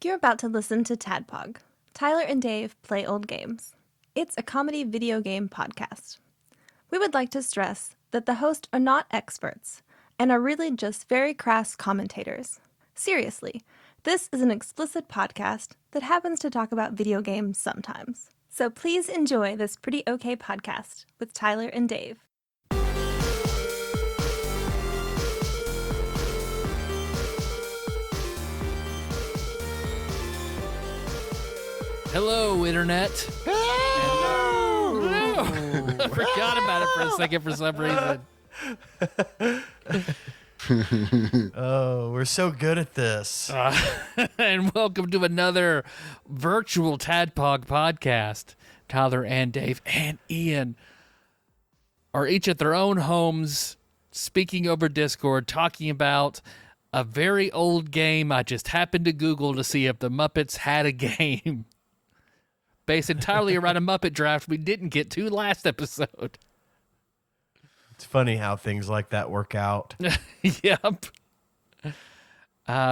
You're about to listen to TADPOG. Tyler and Dave play old games. It's a comedy video game podcast. We would like to stress that the hosts are not experts and are really just very crass commentators. Seriously, this is an explicit podcast that happens to talk about video games sometimes. So please enjoy this pretty okay podcast with Tyler and Dave. Hello, Internet. Hello. I forgot about it for a second for some reason. Oh, we're so good at this. And welcome to another virtual TADPOG podcast. Tyler and Dave and Ian are each at their own homes, speaking over Discord, talking about a very old game I just happened to Google to see if the Muppets had a game. Based entirely around a Muppet draft we didn't get to last episode. It's funny how things like that work out. Yep.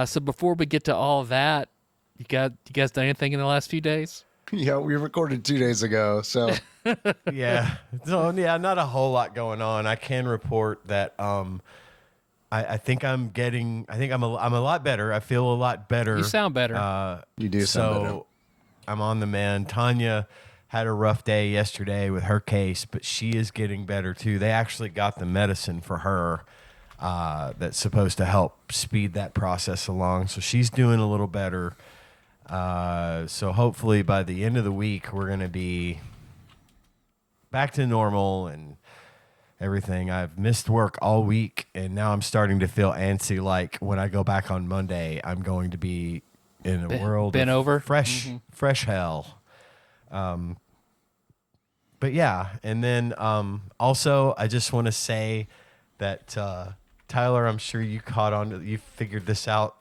So before we get to all that, you guys done anything in the last few days? Yeah, we recorded 2 days ago, so Yeah. So not a whole lot going on. I can report that I think I'm a lot better. I feel a lot better. You sound better. you do sound better. I'm on the mend. Tanya had a rough day yesterday with her case, but she is getting better too. They actually got the medicine for her that's supposed to help speed that process along. So she's doing a little better. So hopefully by the end of the week, we're going to be back to normal and everything. I've missed work all week, and now I'm starting to feel antsy. Like when I go back on Monday, I'm going to be in a world been of over fresh hell. But yeah, and then also I just want to say that Tyler, I'm sure you figured this out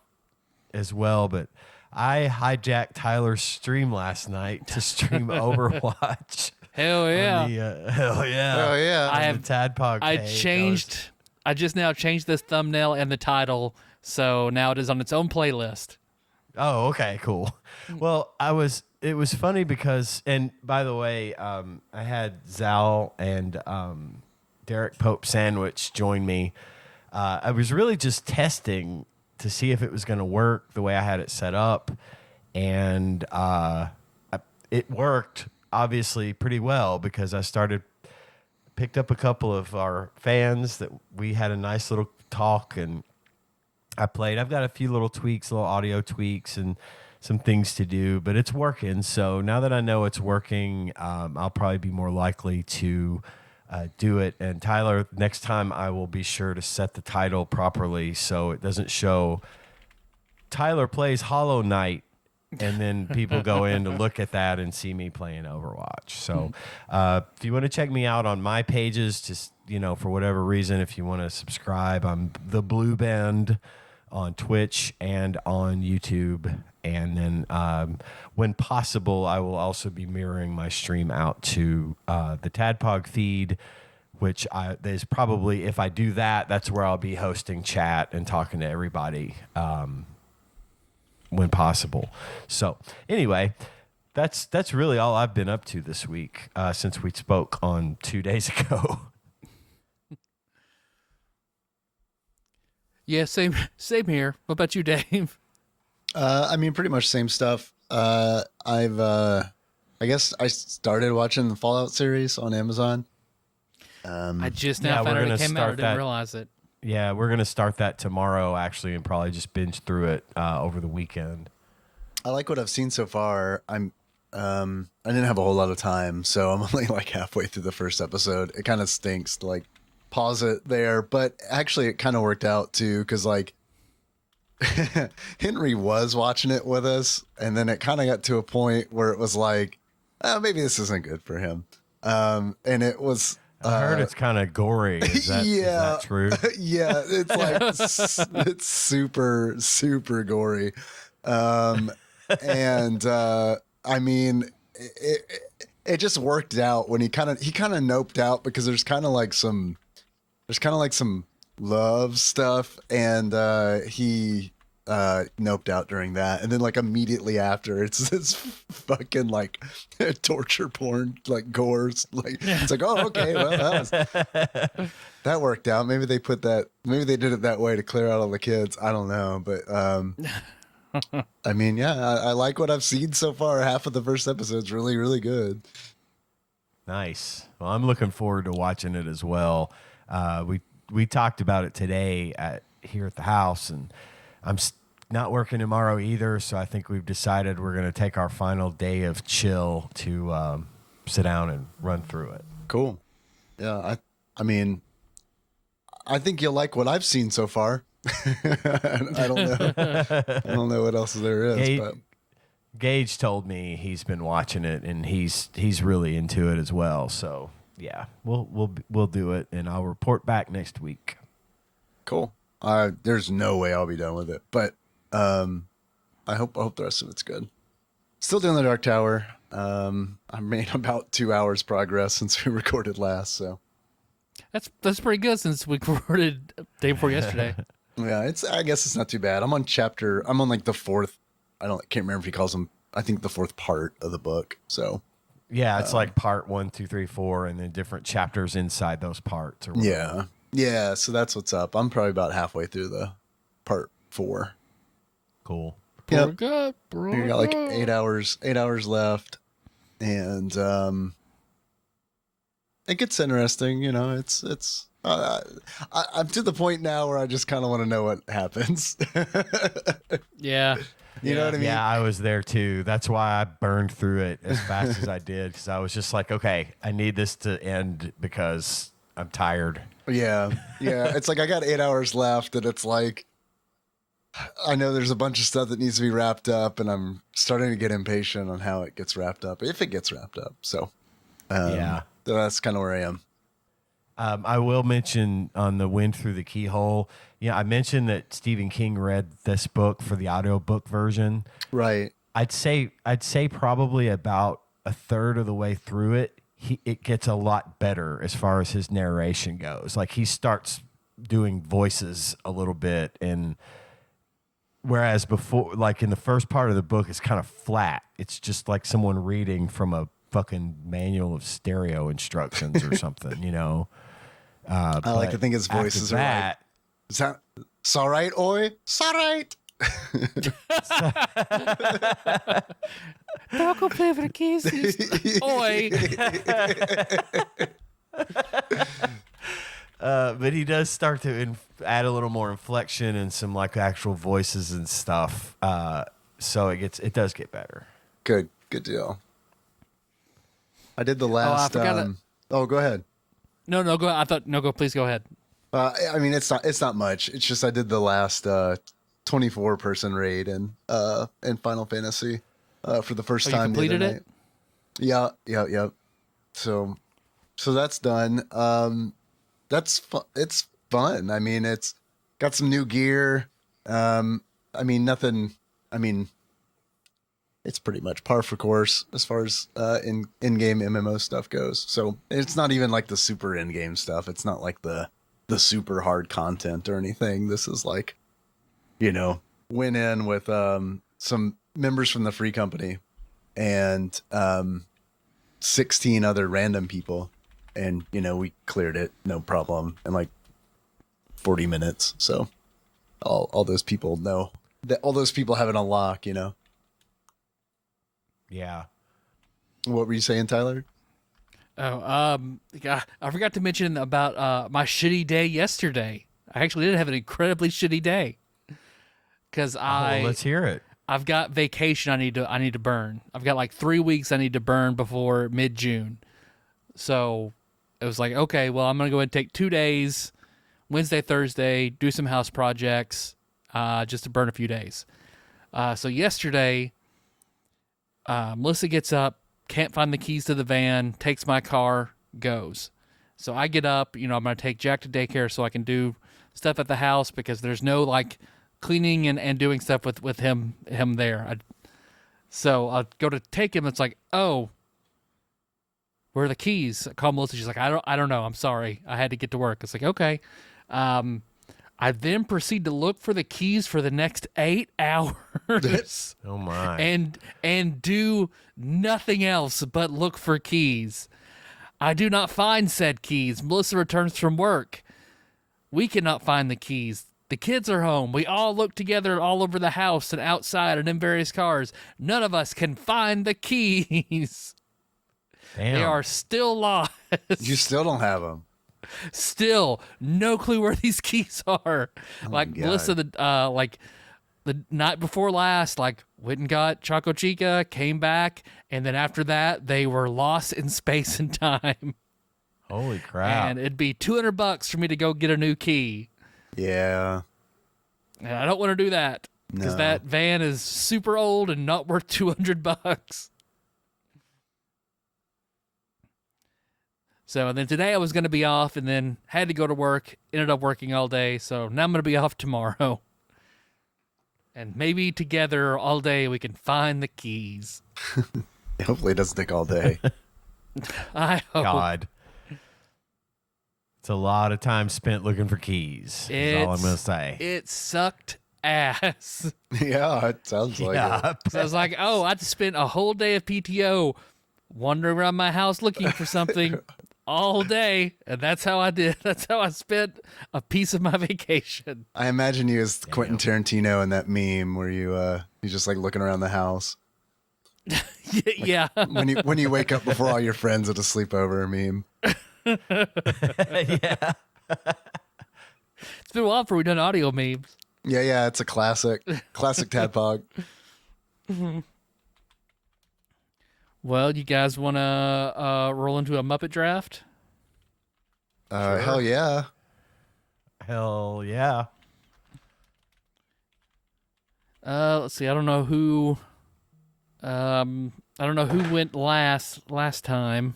as well, but I hijacked Tyler's stream last night to stream Overwatch. Hell yeah. Hell yeah. I have the TADPOG page. I just now changed this thumbnail and the title, so now it is on its own playlist. Oh, okay, cool. Well, it was funny because, and by the way, I had Zal and Derek Pope Sandwich join me. I was really just testing to see if it was going to work the way I had it set up, and it worked obviously pretty well because picked up a couple of our fans that we had a nice little talk, and I've got a few little audio tweaks and some things to do, but it's working. So now that I know it's working, I'll probably be more likely to do it. And Tyler, next time I will be sure to set the title properly so it doesn't show Tyler plays Hollow Knight and then people go in to look at that and see me playing Overwatch. So if you want to check me out on my pages, just, for whatever reason, if you want to subscribe, I'm the Blue Band on Twitch and on YouTube. And then when possible, I will also be mirroring my stream out to the TADPOG feed, which there's probably, if I do that, that's where I'll be hosting chat and talking to everybody when possible. So anyway, that's really all I've been up to this week since we spoke on 2 days ago. Yeah, same here. What about you, Dave? Pretty much same stuff. I guess I started watching the Fallout series on Amazon. I just now found out it came out. I didn't realize it. Yeah, we're going to start that tomorrow, actually, and probably just binge through it over the weekend. I like what I've seen so far. I didn't have a whole lot of time, so I'm only like halfway through the first episode. It kind of stinks to like pause it there, but actually it kind of worked out too, because like Henry was watching it with us, and then it kind of got to a point where it was like, maybe this isn't good for him. And it was. I heard it's kind of gory. Is that, yeah, is that true? Yeah, it's like it's super, super gory. It just worked out when he kind of noped out, because there's kind of like some love stuff, and he noped out during that, and then like immediately after, it's this fucking like torture porn, like gores. Like it's like, oh, okay, well that worked out. Maybe they did it that way to clear out all the kids. I don't know, but I mean, yeah, I like what I've seen so far. Half of the first episode's really, really good. Nice. Well, I'm looking forward to watching it as well. We talked about it today here at the house, and I'm not working tomorrow either, so I think we've decided we're going to take our final day of chill to sit down and run through it. Cool. Yeah, I mean, I think you'll like what I've seen so far. I don't know. I don't know what else there is. But Gage told me he's been watching it and he's really into it as well. So yeah, we'll do it, and I'll report back next week. Cool. There's no way I'll be done with it, but I hope the rest of it's good. Still doing the Dark Tower. I made about 2 hours progress since we recorded last, so that's pretty good since we recorded day before yesterday. Yeah, I guess it's not too bad. I'm on like the fourth. Can't remember if he calls them. I think the fourth part of the book. So yeah, it's like part 1, 2, 3, 4, and then different chapters inside those parts. Or yeah. So that's what's up. I'm probably about halfway through the part 4. Cool. Yeah, you got like 8 hours left, and it gets interesting. You know, it's. I'm to the point now where I just kind of want to know what happens. Yeah. You know what I mean? Yeah, I was there too. That's why I burned through it as fast as I did, because I was just like, okay, I need this to end because I'm tired. Yeah. It's like I got 8 hours left, and it's like I know there's a bunch of stuff that needs to be wrapped up, and I'm starting to get impatient on how it gets wrapped up, if it gets wrapped up. So that's kind of where I am. I will mention on the Wind Through the Keyhole, I mentioned that Stephen King read this book for the audiobook version. Right. I'd say probably about a third of the way through it, it gets a lot better as far as his narration goes. Like he starts doing voices a little bit, and whereas before, like in the first part of the book, it's kind of flat. It's just like someone reading from a fucking manual of stereo instructions or something, you know. I like to think his voices are right. Is that "Sorright, oi, sorright"? Taco flavor kisses, oi. But he does start to add a little more inflection and some like actual voices and stuff. So it does get better. Good deal. I did the last. Go ahead. No, go. I thought no. Go. Please go ahead. I mean, it's not much. It's just I did the last 24-person raid in Final Fantasy for the first time. You completed it? Yeah. So that's done. That's it's fun. I mean, it's got some new gear. I mean, nothing. I mean, it's pretty much par for course as far as in-game MMO stuff goes. So it's not even like the super in-game stuff. It's not like the super hard content or anything. This is like, went in with some members from the free company and 16 other random people. And, we cleared it, no problem, in like 40 minutes. So all those people know that all those people have it on lock, Yeah. What were you saying, Tyler? I forgot to mention about my shitty day yesterday. I actually did have an incredibly shitty day because let's hear it. I've got vacation I need to burn. I've got like 3 weeks I need to burn before mid-June. So it was like, okay, well, I'm gonna go ahead and take 2 days, Wednesday, Thursday, do some house projects, just to burn a few days. So yesterday, Melissa gets up, can't find the keys to the van, takes my car, goes. So I get up, I'm going to take Jack to daycare so I can do stuff at the house because there's no like cleaning and doing stuff with him there. So I'll go to take him. It's like, oh, where are the keys? I call Melissa. She's like, I don't know. I'm sorry. I had to get to work. It's like, okay. I then proceed to look for the keys for the next 8 hours. Oh my. And do nothing else but look for keys. I do not find said keys. Melissa returns from work. We cannot find the keys. The kids are home. We all look together all over the house and outside and in various cars. None of us can find the keys. Damn. They are still lost. You still don't have them. Still no clue where these keys are. Like God. Melissa, the night before last, like went and got Choco Chica, came back, and then after that they were lost in space and time. Holy crap. And it'd be $200 for me to go get a new key. Yeah. And I don't want to do that because No. that van is super old and not worth $200. So, and then today I was going to be off and then had to go to work, ended up working all day. So now I'm going to be off tomorrow. And maybe together all day we can find the keys. Hopefully it doesn't take all day. I hope. God. It's a lot of time spent looking for keys. Is all I'm going to say. It sucked ass. Yeah, it sounds like it. So I was like, oh, I just spent a whole day of PTO wandering around my house looking for something all day. And that's how I did. That's how I spent a piece of my vacation. I imagine you as Quentin Tarantino in that meme where you're just like looking around the house. Yeah. When you wake up before all your friends at a sleepover meme. Yeah. It's been a while before we've done audio memes. Yeah, it's a classic Tadpog. Well, you guys want to roll into a Muppet draft? Hell yeah. Hell yeah. Let's see. I don't know who went last time.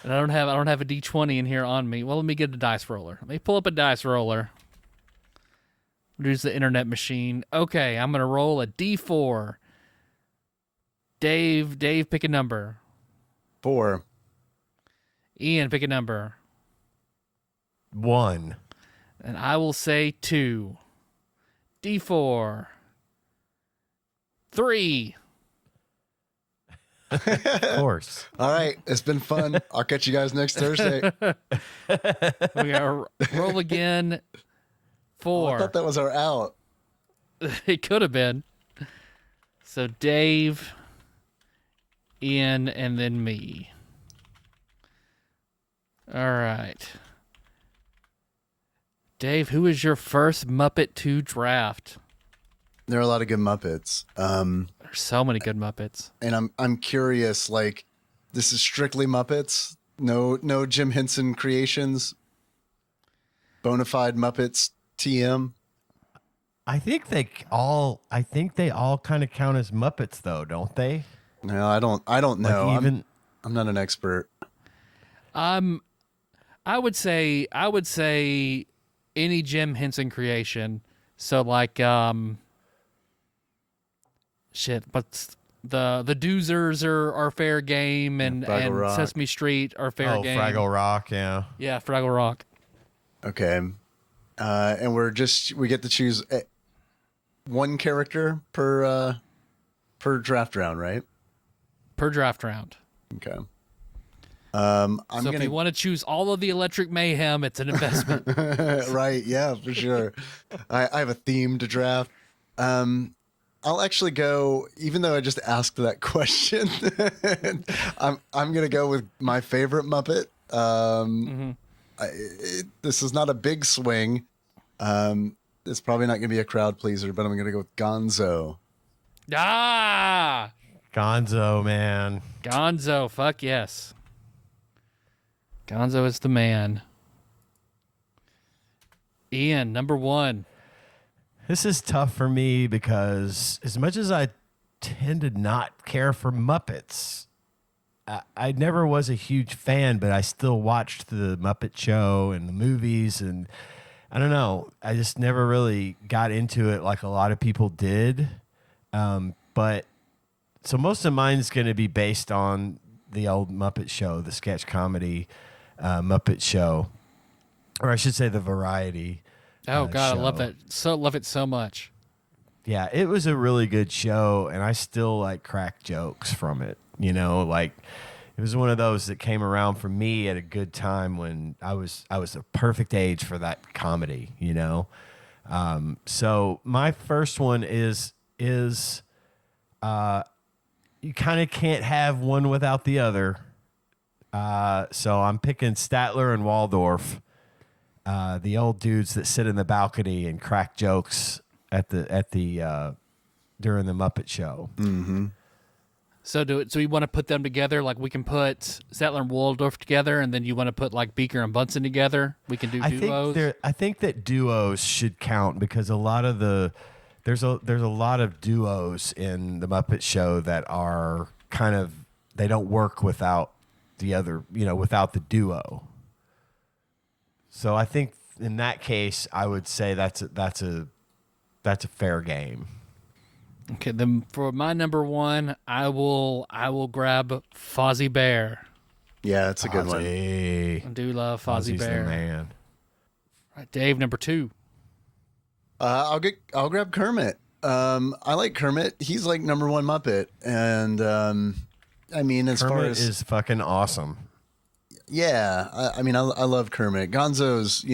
And I don't have a D20 in here on me. Well, let me get a dice roller. Let me pull up a dice roller. Use the internet machine. Okay, I'm gonna roll a D4. Dave, pick a number. 4. Ian, pick a number. 1. And I will say 2. D4. 3. Of course. All right, it's been fun. I'll catch you guys next Thursday. We gotta roll again. 4. I thought that was our out. It could have been. So Dave, Ian, and then me. All right. Dave, who is your first Muppet to draft? There are a lot of good Muppets. There's so many good Muppets. And I'm curious, like, this is strictly Muppets? No Jim Henson creations? Bonafide Muppets TM? I think they all kind of count as Muppets though, don't they? No, I don't know. Like even I'm not an expert. I would say any Jim Henson creation. So like but the Doozers are fair game and Fraggle Rock. Sesame Street are fair game. Fraggle Rock, yeah. Yeah, Fraggle Rock. Okay. And we get to choose one character per draft round, right? Per draft round. Okay. If you want to choose all of the Electric Mayhem, it's an investment. Right, yeah, for sure. I have a theme to draft. I'll actually go, even though I just asked that question, I'm gonna go with my favorite Muppet. This is not a big swing. It's probably not gonna be a crowd pleaser, but I'm gonna go with Gonzo. Ah! Gonzo, man. Gonzo, fuck yes. Gonzo is the man. Ian, number 1. This is tough for me because as much as I tend to not care for Muppets, I never was a huge fan, but I still watched the Muppet Show and the movies, and I don't know. I just never really got into it like a lot of people did. But so most of mine's going to be based on the old Muppet Show, the sketch comedy. Muppet Show, or I should say the Variety. Oh God, show. I love that. Love it so much. Yeah, it was a really good show, and I still like crack jokes from it. You know, like it was one of those that came around for me at a good time when I was the perfect age for that comedy. You know, so my first one is you kind of can't have one without the other. So I'm picking Statler and Waldorf, the old dudes that sit in the balcony and crack jokes at the during the Muppet Show. Mm-hmm. So we want to put them together? Like we can put Statler and Waldorf together, and then you want to put like Beaker and Bunsen together? We can do duos? I think that duos should count because there's a lot of duos in the Muppet Show that are kind of, they don't work without the other, without the duo. So I think in that case, I would say that's a fair game. Okay, then for my number one, I will grab Fozzie Bear. Yeah, it's a good one. I do love Fozzie Bear. The man. Right, Dave, number two. I'll grab Kermit. I like Kermit. He's like number one Muppet, and I mean, as Kermit far as is fucking awesome. Yeah, I mean, I love Kermit. Gonzo's,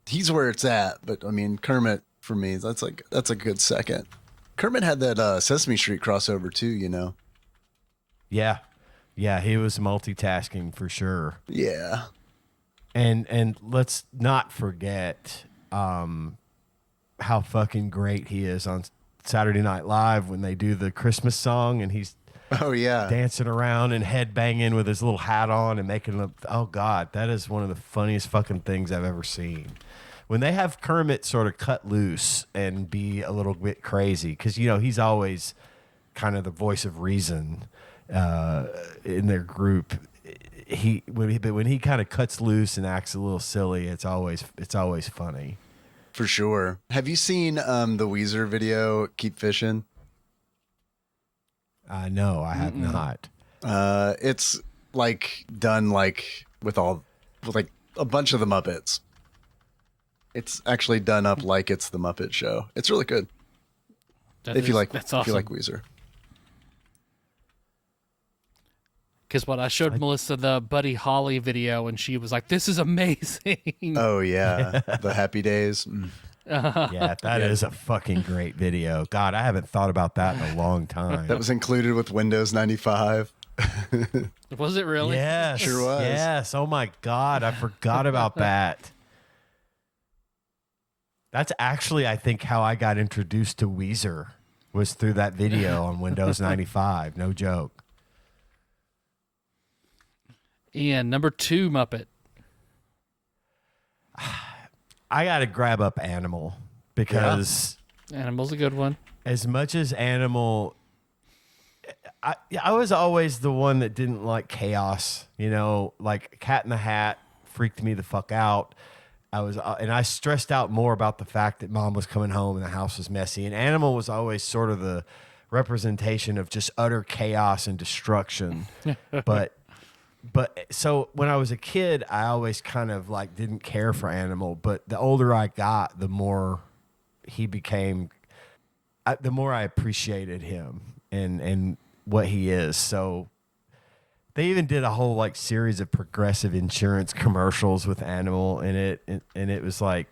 he's where it's at. But I mean, Kermit for me, that's a good second. Kermit had that Sesame Street crossover too, Yeah, he was multitasking for sure. Yeah, and let's not forget how fucking great he is on Saturday Night Live when they do the Christmas song and he's dancing around and head banging with his little hat on and making them. Oh God, that is one of the funniest fucking things I've ever seen. When they have Kermit sort of cut loose and be a little bit crazy, because he's always kind of the voice of reason in their group. When he kind of cuts loose and acts a little silly, it's always funny. for sure. Have you seen the Weezer video "Keep Fishing"? No, I have not. It's like done like with like a bunch of the Muppets. It's actually done up like it's the Muppet Show. It's really good. That's If you like awesome. Weezer. Because I showed Melissa the Buddy Holly video, and she was like, "This is amazing." Oh yeah, the Happy Days. Mm. Yeah, that is a fucking great video. God, I haven't thought about that in a long time. That was included with Windows 95. Was it really? Yes, Sure was. Yes. Oh my God, I forgot about that. That's actually, I think, how I got introduced to Weezer was through that video on Windows 95. No joke. Ian, number two Muppet. I got to grab up Animal because Animal's a good one. as much as Animal, I was always the one that didn't like chaos. Like Cat in the Hat freaked me the fuck out. And I stressed out more about the fact that Mom was coming home and the house was messy. And Animal was always sort of the representation of just utter chaos and destruction. But so when I was a kid, I always kind of like didn't care for Animal. But the older I got, the more he became, the more I appreciated him and what he is. So they even did a whole like series of Progressive insurance commercials with Animal in it, and it was like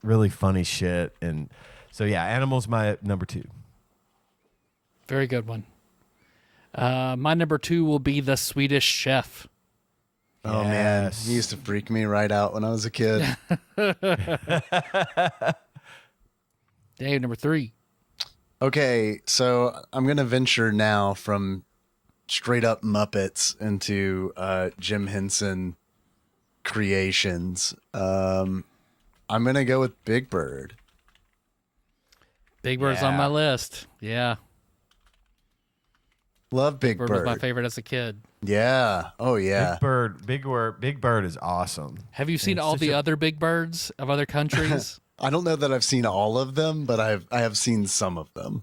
really funny shit. And so yeah, Animal's my number two. Very good one. My number two will be The Swedish Chef. Oh man, he used to freak me right out when I was a kid. Dave, number three. Okay, so I'm gonna venture now from straight up Muppets into Jim Henson creations. I'm gonna go with Big Bird. Big Bird's on my list. Yeah. Love Big Bird. Was my favorite as a kid. Yeah. Oh yeah. Big Bird is awesome. Have you seen all the other Big Birds of other countries? I don't know that I've seen all of them, but I have seen some of them.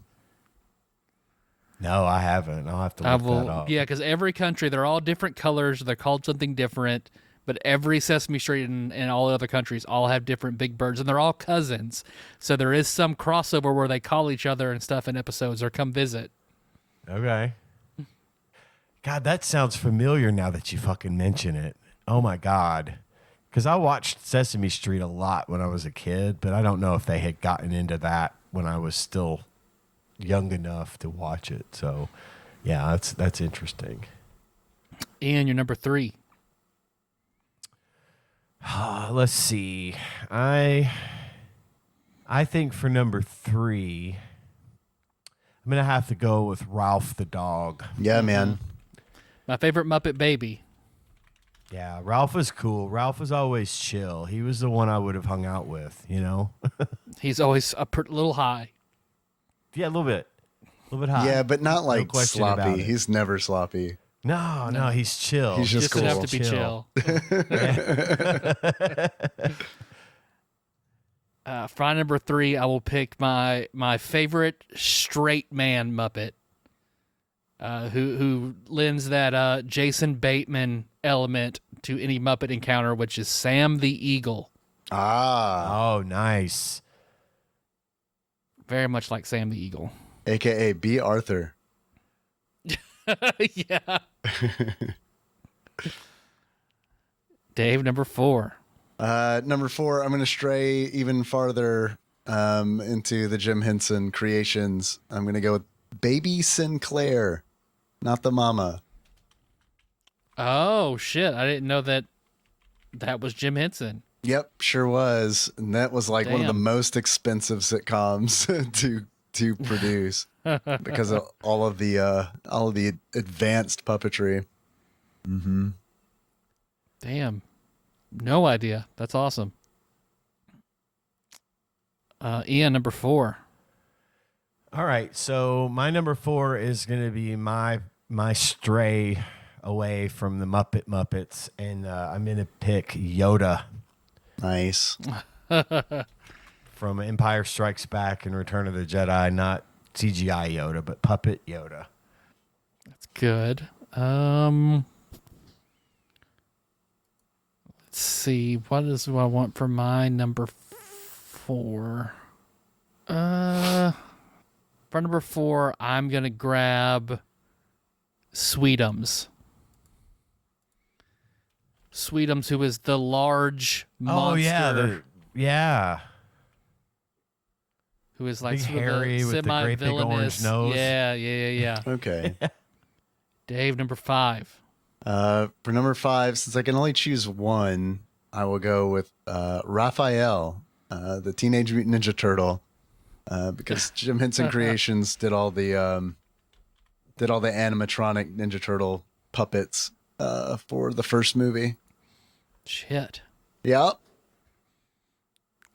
No, I haven't. I'll have to look that up. Yeah, because every country, they're all different colors. They're called something different. But every Sesame Street and all the other countries all have different big birds, and they're all cousins. So there is some crossover where they call each other and stuff in episodes or come visit. Okay. God, that sounds familiar now that you fucking mention it. Oh, my God. Because I watched Sesame Street a lot when I was a kid, but I don't know if they had gotten into that when I was still young enough to watch it. So, yeah, that's interesting. Ian, you're number 3. Let's see. I think for number 3, I'm going to have to go with Ralph the dog. Yeah, man. My favorite Muppet Baby. Yeah, Ralph was cool. Ralph was always chill. He was the one I would have hung out with, you know? He's always a little high. Yeah, a little bit high. Yeah, but not like question about sloppy. it. He's never sloppy. No, he's chill. He's just Just enough cool. to be chill. For number 3, I will pick my favorite straight man Muppet, who lends that Jason Bateman element to any Muppet encounter, which is Sam the Eagle. Ah. Oh, nice. Very much like Sam the Eagle. AKA B. Arthur. Yeah. Dave, number 4. Number 4, I'm going to stray even farther into the Jim Henson creations. I'm going to go with Baby Sinclair, not the mama. Oh, shit. I didn't know that was Jim Henson. Yep, sure was. And that was like one of the Damn. most expensive sitcoms to produce because of all of the advanced puppetry. Mm-hmm. Damn. No idea. That's awesome. Ian, number 4. All right, so my number 4 is going to be my stray away from the Muppets, and I'm going to pick Yoda Nice. from Empire Strikes Back and Return of the Jedi, not CGI Yoda, but puppet Yoda. That's good. Let's see. What do I want for my number 4? For number 4, I'm going to grab Sweetums. Sweetums, who is the large monster. Yeah. Who is like Big sort of hairy with the great big orange semi-villainous. nose. Yeah. Okay. Dave, number 5. For number 5, since I can only choose one, I will go with Raphael, the Teenage Mutant Ninja Turtle, because Jim Henson Creations did all the animatronic Ninja Turtle puppets for the first movie. Shit. Yep.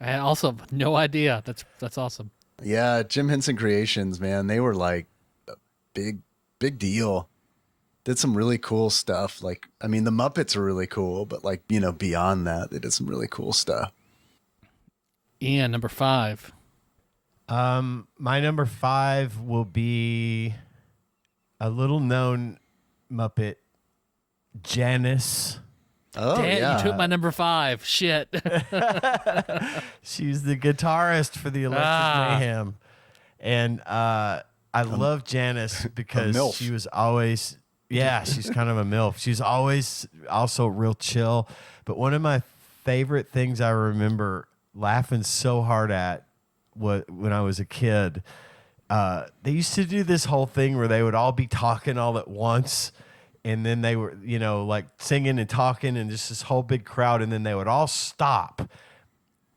I also have no idea. That's awesome. Yeah, Jim Henson Creations, man, they were like a big deal. Did some really cool stuff. Like, I mean, the Muppets are really cool, but like, you know, beyond that, they did some really cool stuff. Ian, number 5. My number 5 will be a little known Muppet, Janice. Oh, Damn, yeah. you took my number 5. Shit. She's the guitarist for the Electric Mayhem. And I love Janice because MILF. she was always, she's kind of a MILF. She's always also real chill. But one of my favorite things I remember laughing so hard at when I was a kid, they used to do this whole thing where they would all be talking all at once. And then they were, you know, like singing and talking and just this whole big crowd. And then they would all stop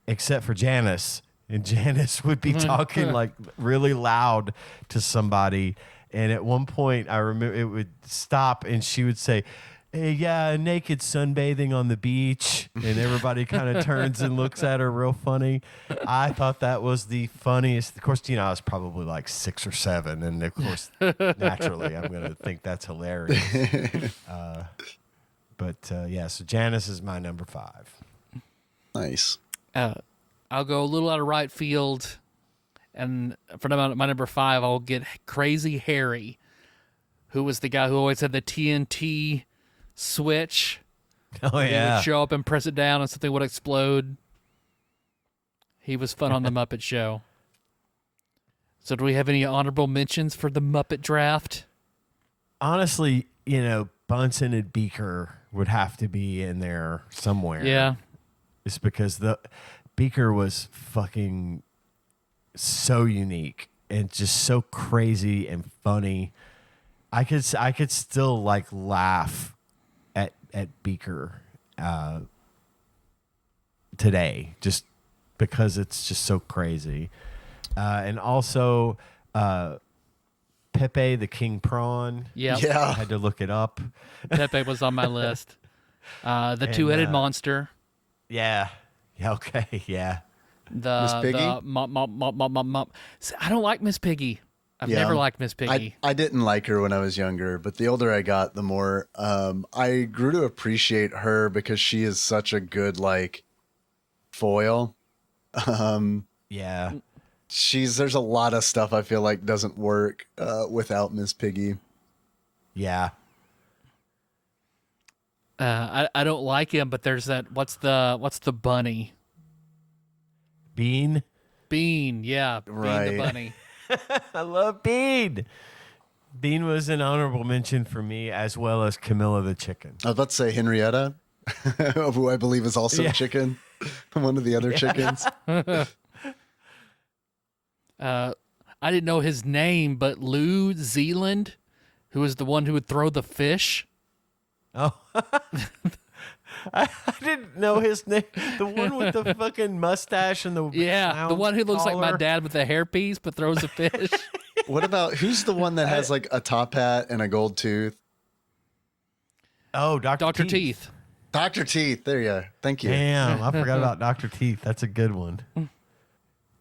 except for Janice. And Janice would be talking like really loud to somebody. And at one point, I remember it would stop and she would say, "Hey, yeah, naked sunbathing on the beach." And everybody kind of turns and looks at her real funny. I thought that was the funniest. Of course, you know, I was probably like 6 or 7. And of course, naturally, I'm going to think that's hilarious. So Janice is my number 5. Nice. I'll go a little out of right field And for my number 5, I'll get Crazy Harry, who was the guy who always had the TNT switch. Oh, He yeah. would show up and press it down and something would explode. He was fun on the Muppet Show. So do we have any honorable mentions for the Muppet Draft? Honestly, Bunsen and Beaker would have to be in there somewhere. Yeah. It's because the Beaker was fucking so unique and just so crazy and funny. I could still like laugh at Beaker today just because it's just so crazy. And also Pepe the King Prawn. Yep. I Yeah. had to look it up. Pepe was on my list. The two-headed monster. Yeah. Yeah, okay, yeah. The Miss Piggy? See, I don't like Miss Piggy. I've Yeah. never liked Miss Piggy. I didn't like her when I was younger, but the older I got, the more I grew to appreciate her because she is such a good like foil. Yeah. There's a lot of stuff I feel like doesn't work without Miss Piggy. Yeah. I don't like him, but there's that. What's the bunny? Bean. Bean, yeah, Bean Right. the bunny. I love Bean. Bean was an honorable mention for me, as well as Camilla the chicken. I was about to say Henrietta, who I believe is also Yeah. a chicken, one of the other chickens. I didn't know his name, but Lou Zealand, who was the one who would throw the fish. Oh, I didn't know his name. The one with the fucking mustache and the Yeah, the clown one who looks like my collar. dad with a hairpiece but throws a fish. What about who's the one that has like a top hat and a gold tooth? Oh, Dr. Teeth. Dr. Teeth. There you are. Thank you. Damn, I forgot about Dr. Teeth. That's a good one.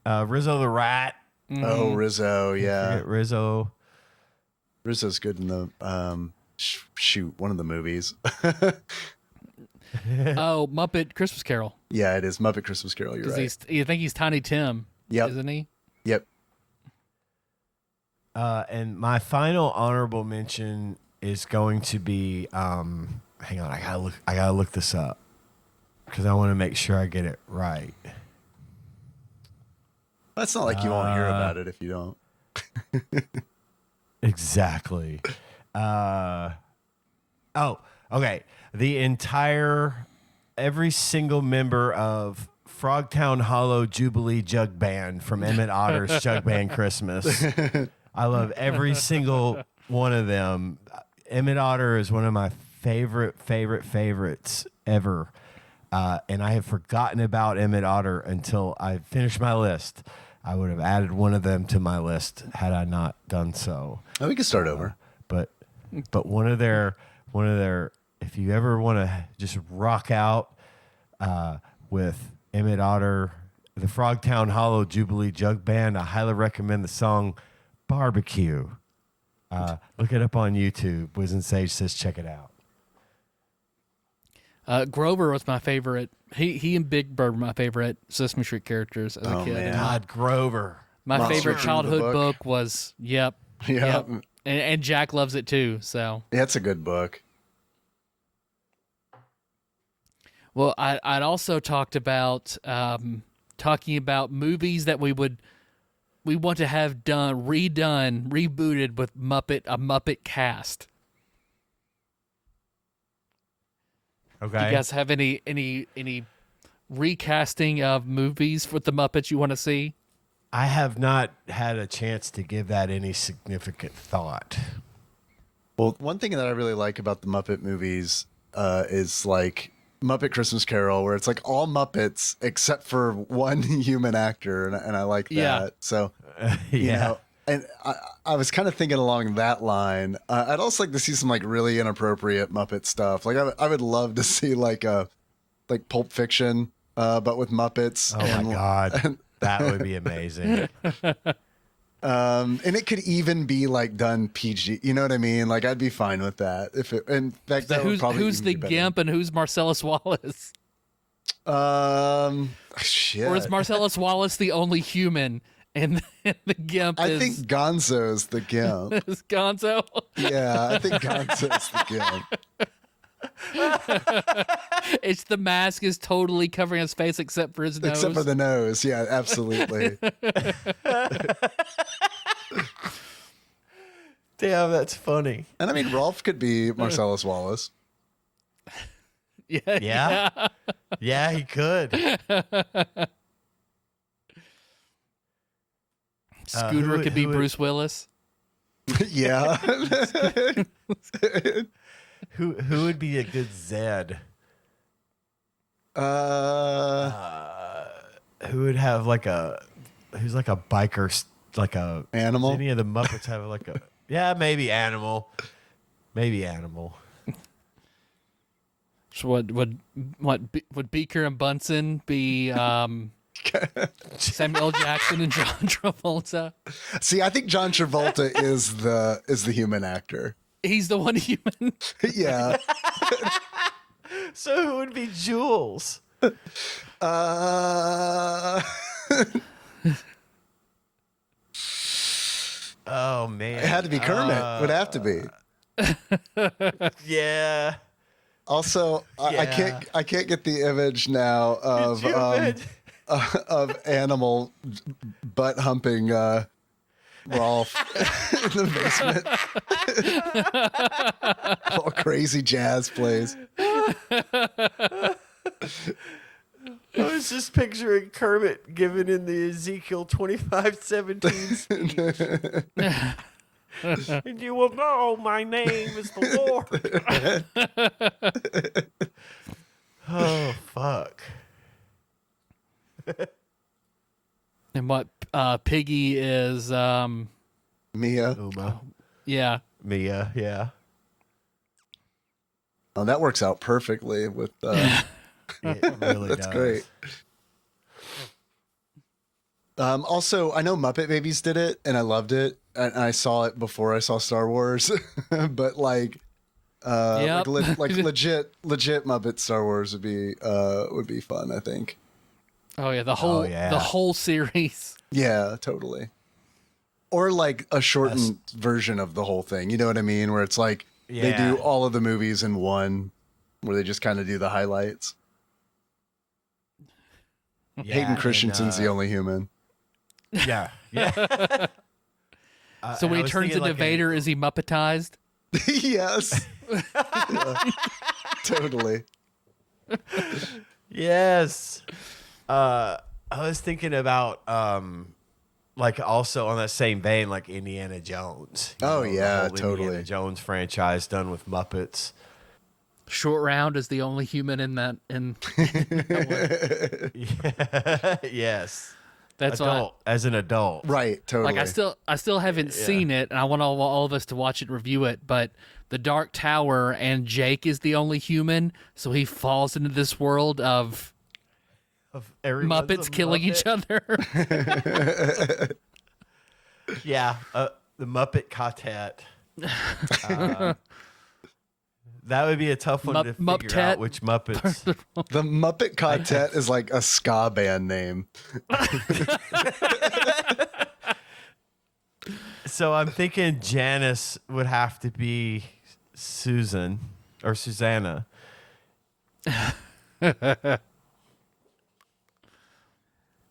Rizzo the Rat. Oh, Rizzo. Yeah. Forget Rizzo. Rizzo's good in the shoot, one of the movies. Oh, Muppet Christmas Carol. Yeah, it is Muppet Christmas Carol. You're right. You think he's Tiny Tim, Yep. isn't he? Yep. And my final honorable mention is going to be hang on, I gotta look this up because I want to make sure I get it right. That's not like you won't hear about it if you don't. Exactly. Oh, okay. Every single member of Frogtown Hollow Jubilee Jug Band from Emmett Otter's Jug Band Christmas. I love every single one of them. Emmett Otter is one of my favorites ever. And I have forgotten about Emmett Otter until I finished my list. I would have added one of them to my list had I not done so. Oh, we can start over. But one of their if you ever want to just rock out with Emmett Otter, the Frogtown Hollow Jubilee Jug Band, I highly recommend the song Barbecue. Look it up on YouTube. Wiz and Sage says check it out. Grover was my favorite. He and Big Bird were my favorite Sesame Street characters as a Oh, kid. man. And God, Grover. my Monster favorite Tree, the childhood book. book was Yeah. and Jack loves it too. So Yeah, it's a good book. well, I'd also talked about talking about movies that we want to have rebooted with a Muppet cast. Okay. Do you guys have any recasting of movies with the Muppets you want to see? I have not had a chance to give that any significant thought. Well, one thing that I really like about the Muppet movies is like Muppet Christmas Carol, where it's like all Muppets except for one human actor, and I like that. Yeah. So, Yeah. you know, and I was kind of thinking along that line. I'd also like to see some like really inappropriate Muppet stuff. Like I would love to see like Pulp Fiction, but with Muppets. Oh my God. That would be amazing. And it could even be like done PG. You know what I mean? Like I'd be fine with that. If it, in fact, that would probably who's even the be better. Gimp and who's Marcellus Wallace? Shit. Or is Marcellus Wallace the only human And the gimp I is think Gonzo's the gimp. is Gonzo. Yeah, I think Gonzo's the gimp. It's the mask is totally covering his face except for his nose. Except for the nose. Yeah, absolutely. Damn, that's funny. And I mean, Rolf could be Marcellus Wallace. Yeah. Yeah, he could. Scooter who could be would- Bruce Willis. Yeah. Who would be a good Zed? Who would have like a who's like a biker like a Animal? Does any of the Muppets have like a maybe Animal. Maybe Animal. So would Beaker and Bunsen be Samuel L. Jackson and John Travolta? See, I think John Travolta is the human actor. He's the one human. Yeah. So who would be Jules? Oh man. It had to be Kermit. Would have to be. Yeah. Also, I can't get the image now of Could you imagine? of animal butt humping Rolf in the basement. All crazy jazz plays. I was just picturing Kermit giving in the Ezekiel 25:17 speech. And you will know my name is the Lord. Oh, fuck. And what Piggy is Mia. Uma. yeah. Mia, yeah. Oh, that works out perfectly with It really that's does. great. Also, I know Muppet Babies did it, and I loved it, and I saw it before I saw Star Wars. But like Yep. legit Muppet Star Wars would be fun. I think. Oh yeah, the whole series. Yeah, totally. Or like a shortened version of the whole thing. You know what I mean? Where it's like they Yeah. do all of the movies in one, where they just kind of do the highlights. Yeah, Hayden and, Christensen's the only human. Yeah. Yeah. So when I he was turns thinking into like Vader, is he Muppetized? Yes. Yeah, totally. Yes. I was thinking about like also on that same vein, like Indiana Jones. You Oh, know, the yeah, whole totally. Indiana Jones franchise done with Muppets. Short Round is the only human in that. Yes. That's adult as an adult. Right, totally. like I still haven't seen it, and I want all of us to watch it, review it. But the Dark Tower and Jake is the only human, so he falls into this world of Of everyone's Muppets a killing each Muppet. other. Yeah, the Muppet Quartet. That would be a tough one to figure Muppet. out which Muppets. The Muppet Quartet is like a ska band name. So I'm thinking Janice would have to be Susan or Susanna.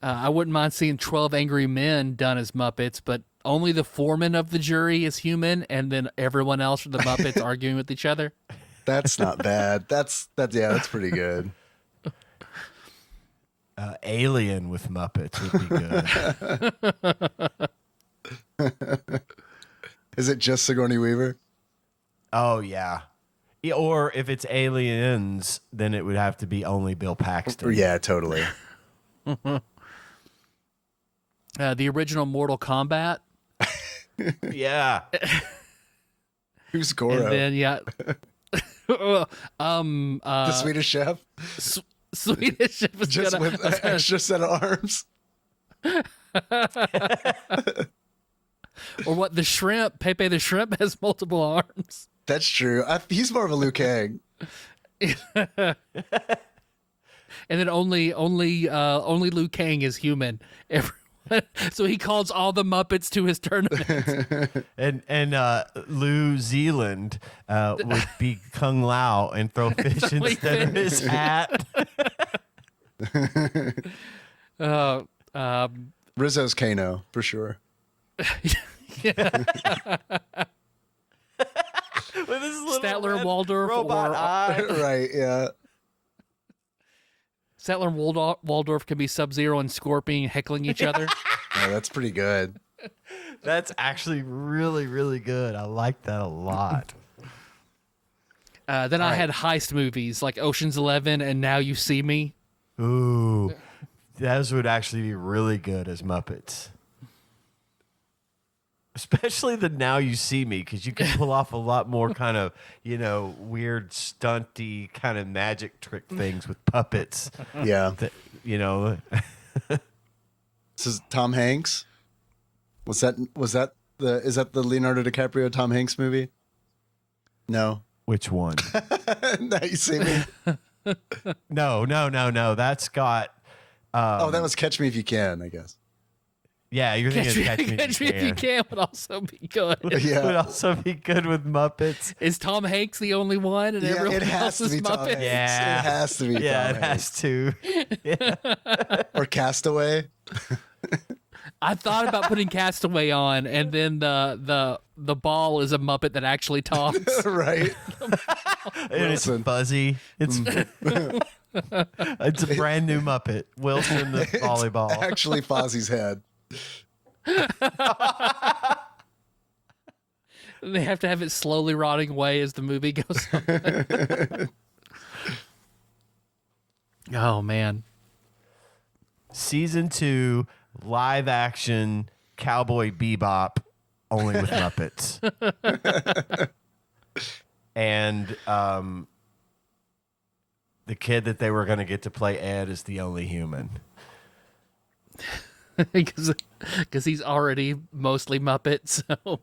I wouldn't mind seeing 12 Angry Men done as Muppets, but only the foreman of the jury is human, and then everyone else are the Muppets arguing with each other. That's not bad. That's pretty good. Alien with Muppets would be good. Is it just Sigourney Weaver? Oh yeah. Yeah, or if it's aliens, then it would have to be only Bill Paxton. Yeah, totally. The original Mortal Kombat, Yeah. Who's Goro? and then The Swedish Chef? Swedish was Just gonna, with an extra set of arms? or what, the shrimp? Pepe the shrimp has multiple arms. That's true. He's more of a Liu Kang. And then only Liu Kang is human. So he calls all the Muppets to his tournament. And New Zealand would be Kung Lao and throw fish instead of his hat. Rizzo's Kano, for sure. With his little Statler red Waldorf robot or- eye. Right, yeah. Statler and Waldorf can be Sub-Zero and Scorpion heckling each other. Oh, that's pretty good. That's actually really, really good. I like that a lot. Then I had heist movies like Ocean's 11 and Now You See Me. Ooh, those would actually be really good as Muppets. Especially the Now You See Me, because you can pull off a lot more kind of, weird, stunty kind of magic trick things with puppets. Yeah. That, This is Tom Hanks. Is that the Leonardo DiCaprio Tom Hanks movie? No. Which one? Now You See Me. No. That's got. Oh, that was Catch Me If You Can, I guess. Yeah, you're thinking Catch Me If You Can would also be good. Yeah. Would also be good with Muppets. Is Tom Hanks the only one and everyone it has else to is be Tom Muppets? Hanks. Yeah. It has to be Yeah, Tom it Hanks. has to. Or Castaway. I thought about putting Castaway on, and then the ball is a Muppet that actually talks. Right. And it's Wilson. fuzzy. It's it's a brand new Muppet. Wilson the volleyball. Actually Fozzie's head. And they have to have it slowly rotting away as the movie goes on. Oh, man. Season 2, live action Cowboy Bebop, only with Muppets. And the kid that they were going to get to play Ed is the only human. Because he's already mostly Muppet, so...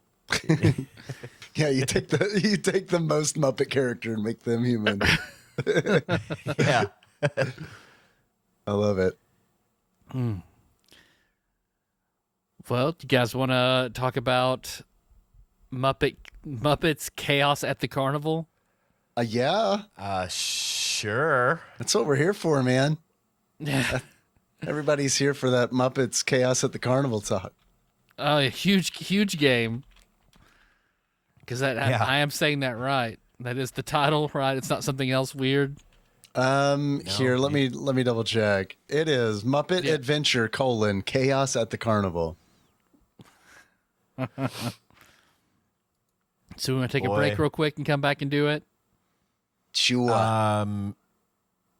Yeah, you take the most Muppet character and make them human. Yeah. I love it. Well, do you guys want to talk about Muppets Chaos at the Carnival? Yeah, Sure. that's what we're here for, man. Yeah. Everybody's here for that Muppets Chaos at the Carnival talk. Oh, a huge game. Because Yeah. I am saying that right. That is the title, right? It's not something else weird. Here, let me double check. It is Muppet Adventure: Chaos at the Carnival. So we want to take a Boy. break real quick and come back and do it? Sure.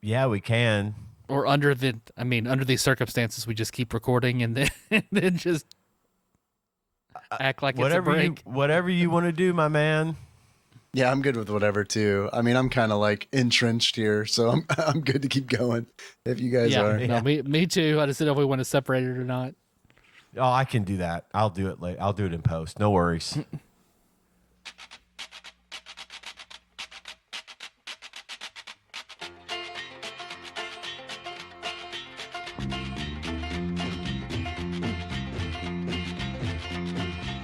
Yeah, we can. Or under these circumstances, we just keep recording and then and then just act like it's a break. Whatever you want to do, my man. Yeah, I'm good with whatever too. I mean, I'm kind of like entrenched here, so I'm good to keep going if you guys are. No, me too. I just didn't know if we want to separate it or not. Oh, I can do that. I'll do it later. I'll do it in post. No worries.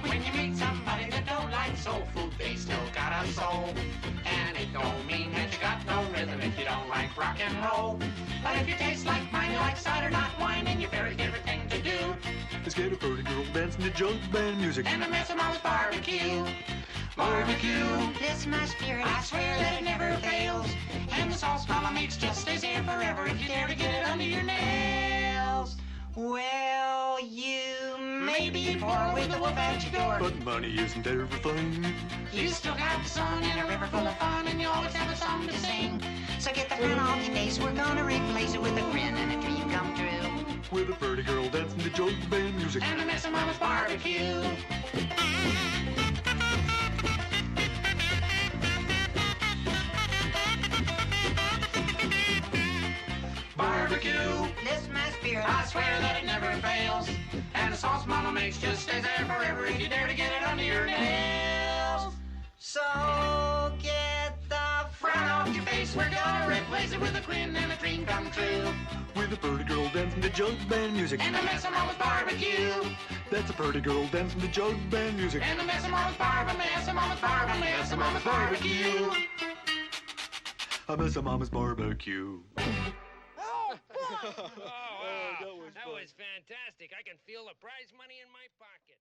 When you meet somebody that don't like soul food, they still got a soul. And it don't mean that you got no rhythm if you don't like rock and roll. But if you taste like mine, you like cider, not wine, and your very favorite thing to do. Let's get a pretty girl dancing to junk band music. And the mess of mama's barbecue. Barbecue, This my spirit, I swear that it never fails. And the sauce mama makes just stays here forever if you dare to get it under your nails. Well, you Maybe maybe poor with a wolf at your door. But money isn't everything. You still got the sun and a river full of fun, and you always have a song to sing. So get the frown off your face. We're gonna replace it with a grin and a dream come true. With a pretty girl dancing to junk band music. And the mess of mama's barbecue. Barbecue, This my spirit, I swear that it never fails. And the sauce mama makes just stays there forever if you dare to get it under your nails. So get the Frown off your face, we're gonna replace it with a grin and a dream come true. With a pretty girl dancing to junk band music. And the mess of mama's barbecue. That's a pretty girl dancing to jug band music. And the mess of Mama's barb, a mess of Mama's barb, a mess of Mama's barbecue. I miss a mama's barbecue. Oh, that was fantastic. I can feel the prize money in my pocket.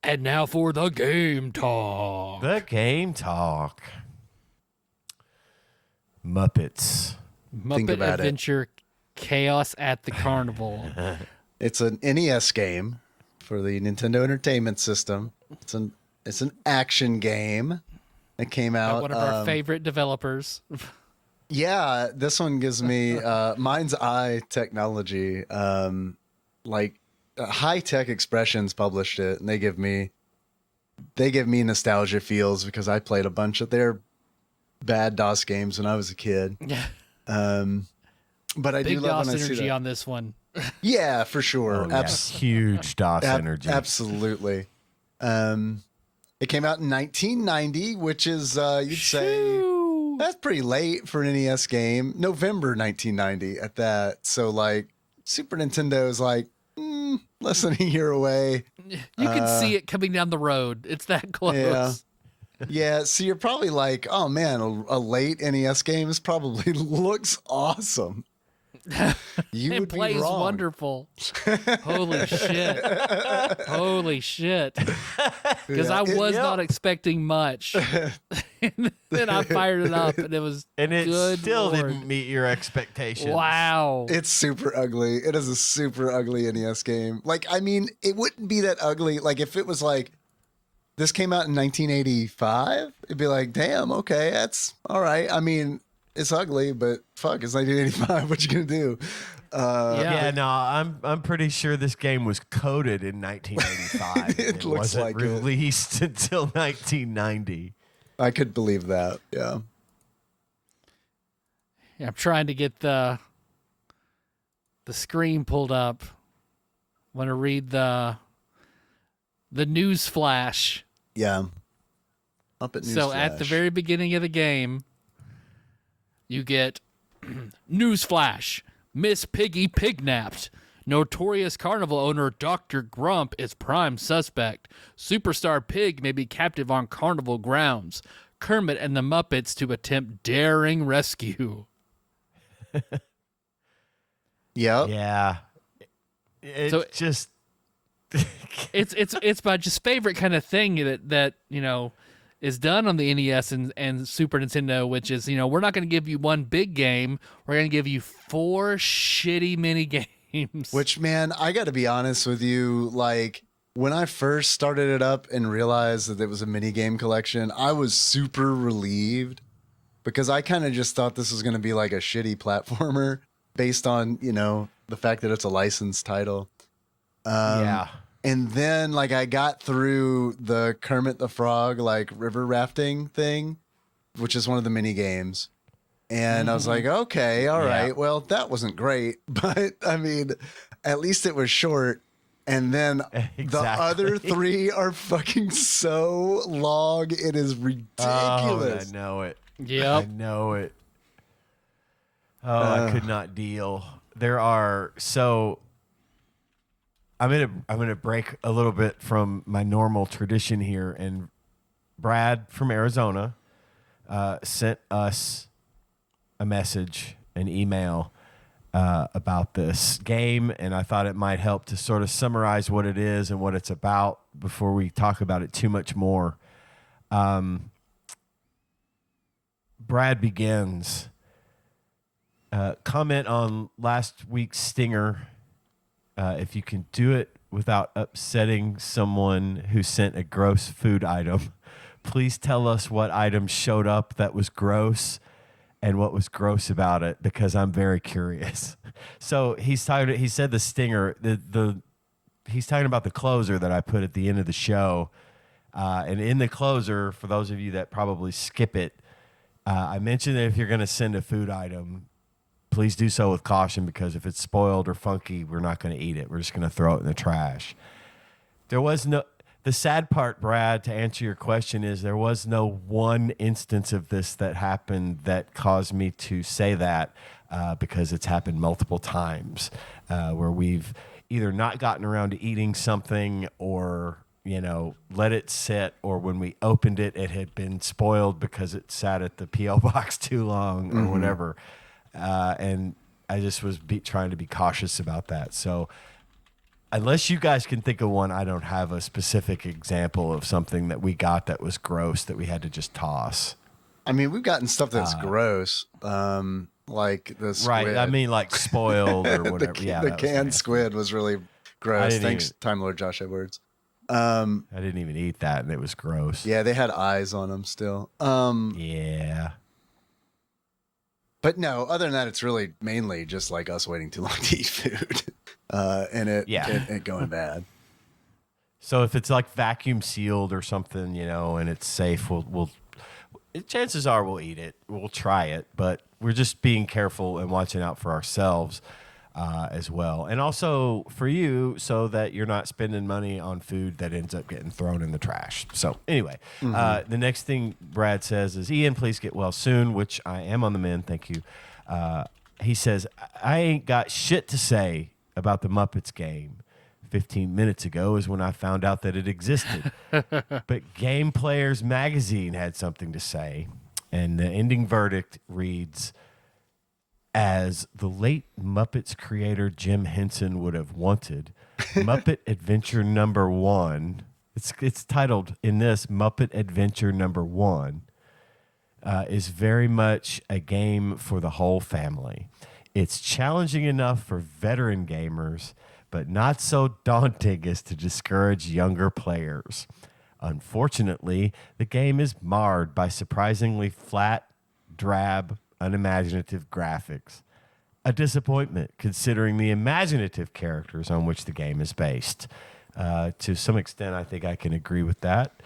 And now for the game talk. The game talk. Muppets. Think Muppet about it. Adventure Chaos at the Carnival. It's an NES game for the Nintendo Entertainment System. It's an action game that came out. One of our favorite developers. Yeah, this one gives me Mind's Eye Technology. Like High Tech Expressions published it, and they give me nostalgia feels because I played a bunch of their bad DOS games when I was a kid. Yeah. But I Big do love DOS when I see energy that. on this one. Yeah, for sure. Oh, yeah. Huge DOS energy. Absolutely. It came out in 1990, which is you'd say that's pretty late for an NES game. November 1990 at that. So like Super Nintendo is like less than a year away. You can see it coming down the road. It's that close. Yeah. Yeah, so you're probably like, oh man, a late NES game is probably looks awesome. You It would be plays wrong. wonderful. Holy shit. Holy shit. Because I was not expecting much. And then I fired it up and it was And it good still Lord. didn't meet your expectations. Wow. It's super ugly. It is a super ugly NES game. Like, I mean, it wouldn't be that ugly. Like, if it was like, this came out in 1985, it'd be like, damn, okay, that's all right. I mean, it's ugly, but fuck, it's 1985. What you gonna do? Yeah, no, I'm pretty sure this game was coded in 1985. It looks wasn't like it. released until 1990. I could believe that. Yeah. Yeah, I'm trying to get the screen pulled up. Want to read the news flash. Yeah. Up at News So at the Flash. very beginning of the game, you get news flash. Miss Piggy pignapped. Notorious carnival owner Dr. Grump is prime suspect. Superstar Pig may be captive on carnival grounds. Kermit and the Muppets to attempt daring rescue. Yep. Yeah. It's So- just It's my just favorite kind of thing that you know is done on the NES and Super Nintendo, which is, you know, we're not going to give you one big game. We're going to give you 4 shitty mini games. Which, man, I got to be honest with you. Like, when I first started it up and realized that it was a mini game collection, I was super relieved because I kind of just thought this was going to be like a shitty platformer based on, you know, the fact that it's a licensed title. yeah. And then, like, I got through the Kermit the Frog, like, river rafting thing, which is one of the mini games. And I was like, okay, all Yeah. right. Well, that wasn't great, but I mean, at least it was short. And then the Exactly. other 3 are fucking so long. It is Oh, ridiculous. I know it. I Yep. know it. Oh, I could not deal. There are so. I'm gonna break a little bit from my normal tradition here, and Brad from Arizona sent us a message, an email about this game, and I thought it might help to sort of summarize what it is and what it's about before we talk about it too much more. Brad begins. Comment on last week's stinger. If you can do it without upsetting someone who sent a gross food item, please tell us what item showed up that was gross and what was gross about it, because I'm very curious. So he said the stinger. He's talking about the closer that I put at the end of the show. And in the closer, for those of you that probably skip it, I mentioned that if you're going to send a food item, please do so with caution, because if it's spoiled or funky, we're not going to eat it. We're just going to throw it in the trash. The sad part, Brad, to answer your question, is there was no one instance of this that happened that caused me to say that, because it's happened multiple times where we've either not gotten around to eating something or, let it sit, or when we opened it, it had been spoiled because it sat at the P.O. box too long or whatever. And I just was trying to be cautious about that. So unless you guys can think of one, I don't have a specific example of something that we got that was gross that we had to just toss. I mean, we've gotten stuff that's gross, like the squid. Right. I mean, like spoiled or whatever. The canned squid was really gross. Thanks, Time Lord Josh Edwards. I didn't even eat that, and it was gross. Yeah, they had eyes on them still. Yeah. But no, other than that, it's really mainly just like us waiting too long to eat food, and it going bad. So if it's like vacuum sealed or something, and it's safe, we'll chances are we'll eat it. We'll try it, but we're just being careful and watching out for ourselves as well. And also for you, so that you're not spending money on food that ends up getting thrown in the trash. So anyway, the next thing Brad says is, Ian, please get well soon, which I am on the mend. Thank you. He says, I ain't got shit to say about the Muppets game. 15 minutes ago is when I found out that it existed. But Game Players Magazine had something to say, and the ending verdict reads, as the late Muppets creator Jim Henson would have wanted, Muppet Adventure number 1, it's titled in this Muppet Adventure number 1, is very much a game for the whole family. It's challenging enough for veteran gamers, but not so daunting as to discourage younger players. Unfortunately, the game is marred by surprisingly flat, drab, unimaginative graphics. A disappointment, considering the imaginative characters on which the game is based. To some extent, I think I can agree with that.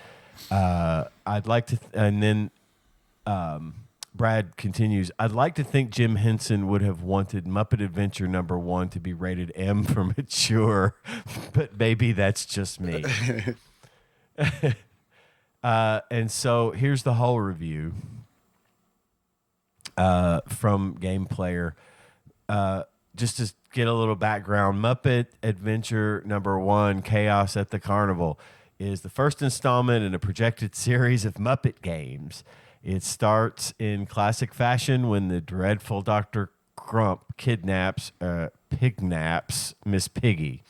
I'd like to, and then Brad continues, I'd like to think Jim Henson would have wanted Muppet Adventure number 1 to be rated M for mature, but maybe that's just me. And so here's the whole review from Game Player. Just to get a little background, Muppet Adventure number 1, Chaos at the Carnival, is the first installment in a projected series of Muppet games. It starts in classic fashion when the dreadful Dr. Grump kidnaps Miss Piggy.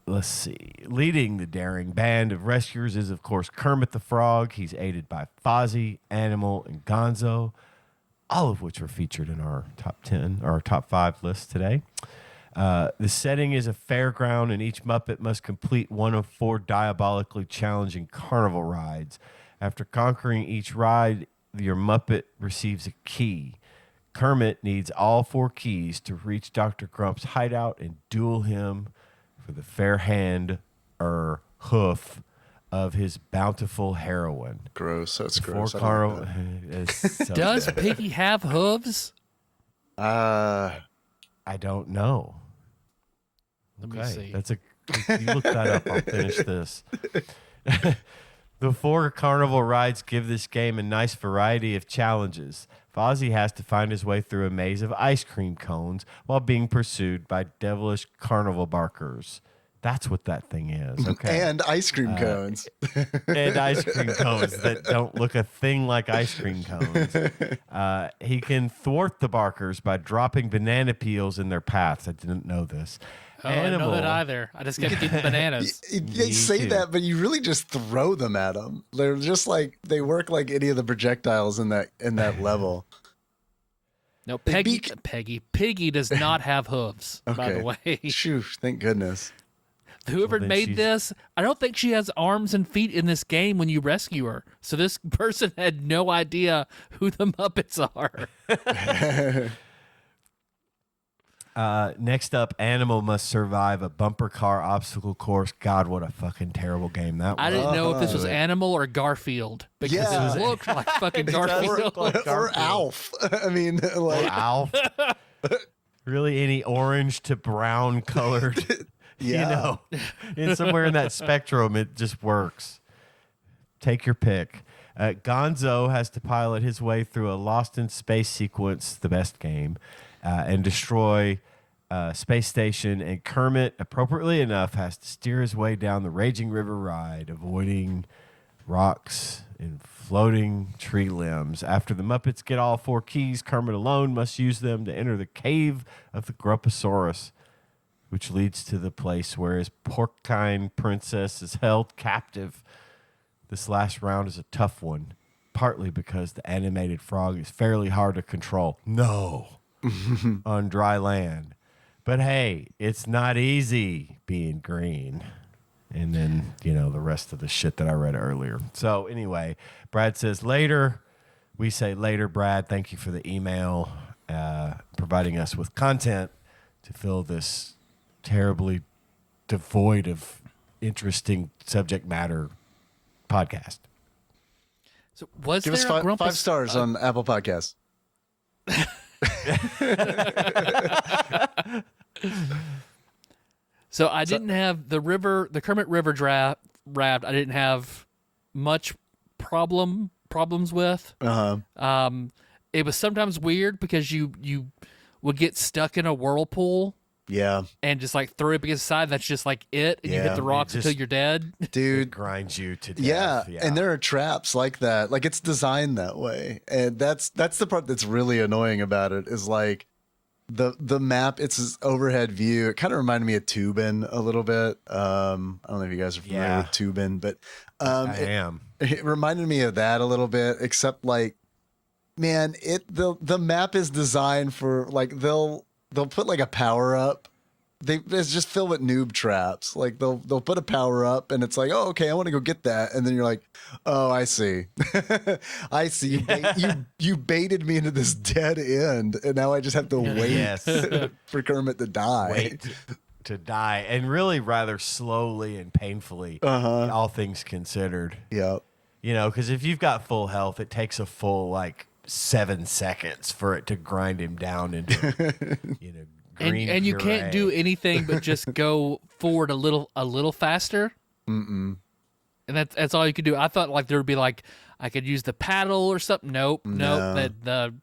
Let's see. Leading the daring band of rescuers is, of course, Kermit the Frog. He's aided by Fozzie, Animal, and Gonzo, all of which are featured in our top 10 or our top 5 list today. The setting is a fairground, and each Muppet must complete one of 4 diabolically challenging carnival rides. After conquering each ride, your Muppet receives a key. Kermit needs all 4 keys to reach Dr. Grump's hideout and duel him for the fair hand or hoof of his bountiful heroine. Gross. That's gross. Does Piggy have hooves? I don't know. Let me see. You look that up. I'll finish this. The 4 carnival rides give this game a nice variety of challenges. Fozzie has to find his way through a maze of ice cream cones while being pursued by devilish carnival barkers. That's what that thing is. Okay. And ice cream cones. And ice cream cones that don't look a thing like ice cream cones. He can thwart the barkers by dropping banana peels in their paths. I didn't know this. I didn't know that either. I just kept getting bananas. They say that, but you really just throw them at them. They're just like, they work like any of the projectiles in that level. No, Piggy does not have hooves, by the way. Phew, thank goodness. Whoever made this, I don't think she has arms and feet in this game when you rescue her. So this person had no idea who the Muppets are. Next up, Animal must survive a bumper car obstacle course. God, what a fucking terrible game that was. I didn't know if this was Animal or Garfield because it looked like fucking Garfield. Or Alf. I mean, like or Alf. Really, any orange to brown colored, in somewhere in that spectrum, it just works. Take your pick. Gonzo has to pilot his way through a Lost in Space sequence, the best game, and destroy space station, and Kermit, appropriately enough, has to steer his way down the raging river ride, avoiding rocks and floating tree limbs. After the Muppets get all 4 keys, Kermit alone must use them to enter the cave of the Grumposaurus, which leads to the place where his porcine princess is held captive. This last round is a tough one, partly because the animated frog is fairly hard to control. No, on dry land. But hey, it's not easy being green. And then, the rest of the shit that I read earlier. So anyway, Brad says later. We say later, Brad. Thank you for the email, providing us with content to fill this terribly devoid of interesting subject matter podcast. So was Give there us a 5 stars on Apple Podcasts. So I didn't have the Kermit River raft. I didn't have much problems with. It was sometimes weird because you would get stuck in a whirlpool. Yeah. And just like throw it against the side. That's just like it. And you hit the rocks until you're dead. Dude. It grinds you to death. Yeah. And there are traps like that. Like it's designed that way. And that's the part that's really annoying about it is like the map, it's this overhead view. It kind of reminded me of Tubin a little bit. I don't know if you guys are familiar with Tubin, but I am. It reminded me of that a little bit, except like, man, the map is designed for like they'll put like a power up. It's just filled with noob traps. Like they'll put a power up and it's like, oh, okay, I want to go get that. And then you're like, oh, I see. I see. You baited me into this dead end. And now I just have to wait for Kermit to die. Wait to die. And really rather slowly and painfully, all things considered. Yep. Because if you've got full health, it takes a full 7 seconds for it to grind him down into, green and you puree. can't do anything but just go forward a little faster. Mm-mm. And that's all you could do. I thought like there would be like I could use the paddle or something. Nope. That the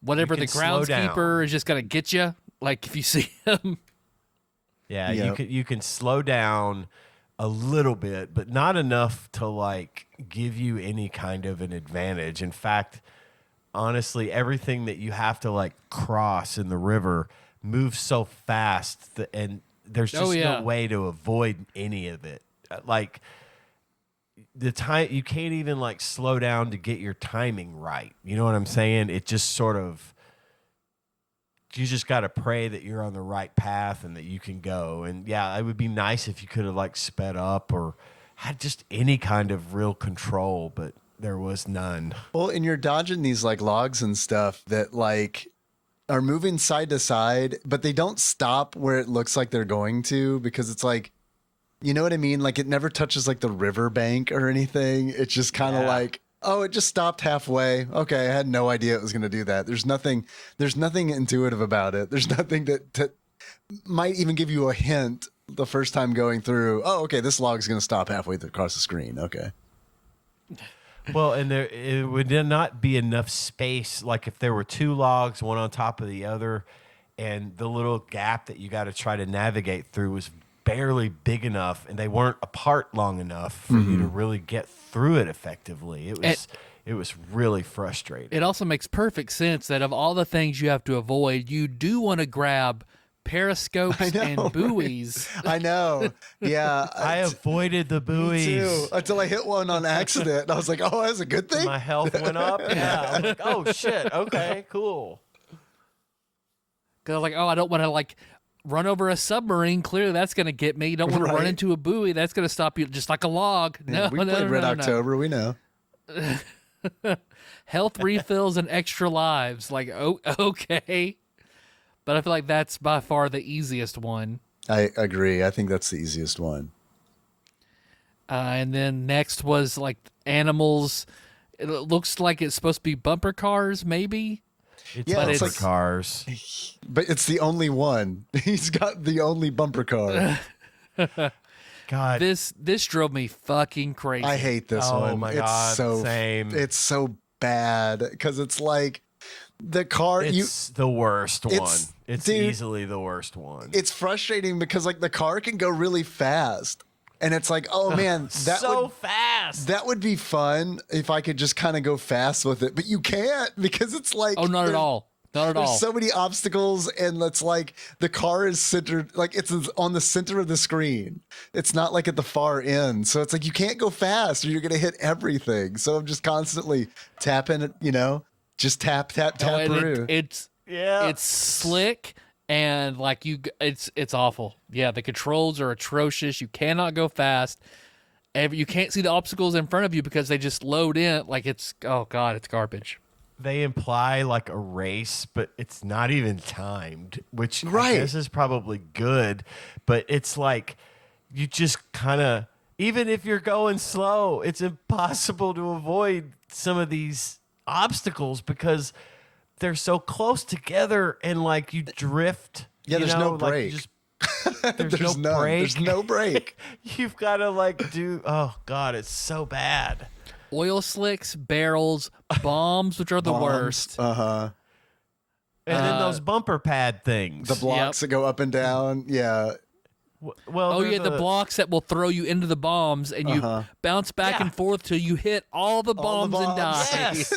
whatever the groundskeeper is just gonna get you. Like if you see him. Yeah, you can slow down a little bit, but not enough to give you any kind of an advantage. In fact, honestly, everything that you have to cross in the river moves so fast and there's just no way to avoid any of it. The time you can't even slow down to get your timing right. You know what I'm saying? It just sort of, you just got to pray that you're on the right path and that you can go. And yeah, it would be nice if you could have sped up or had just any kind of real control, but there was none. Well, and you're dodging these logs and stuff that are moving side to side, but they don't stop where it looks like they're going to, because it's you know what I mean? It never touches the river bank or anything. It's just kind of oh, it just stopped halfway. Okay, I had no idea it was going to do that. There's nothing intuitive about it. There's nothing that might even give you a hint the first time going through. Oh, okay, this log is going to stop halfway across the screen. Okay. Well, and it would not be enough space. If there were 2 logs, one on top of the other, and the little gap that you got to try to navigate through was barely big enough, and they weren't apart long enough for you to really get through it effectively. It was really frustrating. It also makes perfect sense that of all the things you have to avoid, you do want to grab periscopes and buoys. I know. Yeah. I avoided the buoys. Me too, until I hit one on accident. And I was like, oh, that's a good thing. My health went up. Yeah. I was like, oh, shit. Okay, cool. Because I was like, oh, I don't want to run over a submarine. Clearly that's going to get me. You don't want to run into a buoy. That's going to stop you just like a log. Yeah, we played Red October. We know. Health refills and extra lives. Okay. But I feel like that's by far the easiest one. I agree. I think that's the easiest one. And then next was animals. It looks like it's supposed to be bumper cars, maybe. It's bumper cars. But it's the only one. He's got the only bumper car. God, this drove me fucking crazy. I hate this one. Oh my God, same. It's so bad because it's the car, It's the worst one. It's dude, easily the worst one. it's frustrating because like the car can go really fast. And it's like, oh man, fast. that would be fun if I could just kind of go fast with it. But you can't because it's like, Oh, not at all. Not at all. there's so many obstacles, and it's like the car is centered, like it's on the center of the screen. It's not like at the far end. So it's like you can't go fast or you're going to hit everything. So I'm just constantly tapping it, just tap, Oh, and through. it's slick and like it's awful. Yeah, the controls are atrocious. You cannot go fast. You can't see the obstacles in front of you because they just load in. Like it's garbage. They imply like a race, but it's not even timed, which Right. I guess is probably good. But it's like you just kind of, even if you're going slow, it's impossible to avoid some of these obstacles because they're so close together and like you drift. Yeah, there's no like, break. there's no none. break. There's no break. You've got to like oh God, it's so bad. Oil slicks, barrels, bombs, which are the worst. Uh-huh. And then those bumper pad things. The blocks that go up and down. Yeah. Well, Oh they're yeah, the blocks that will throw you into the bombs, and you bounce back and forth till you hit all the bombs, and die. Yes.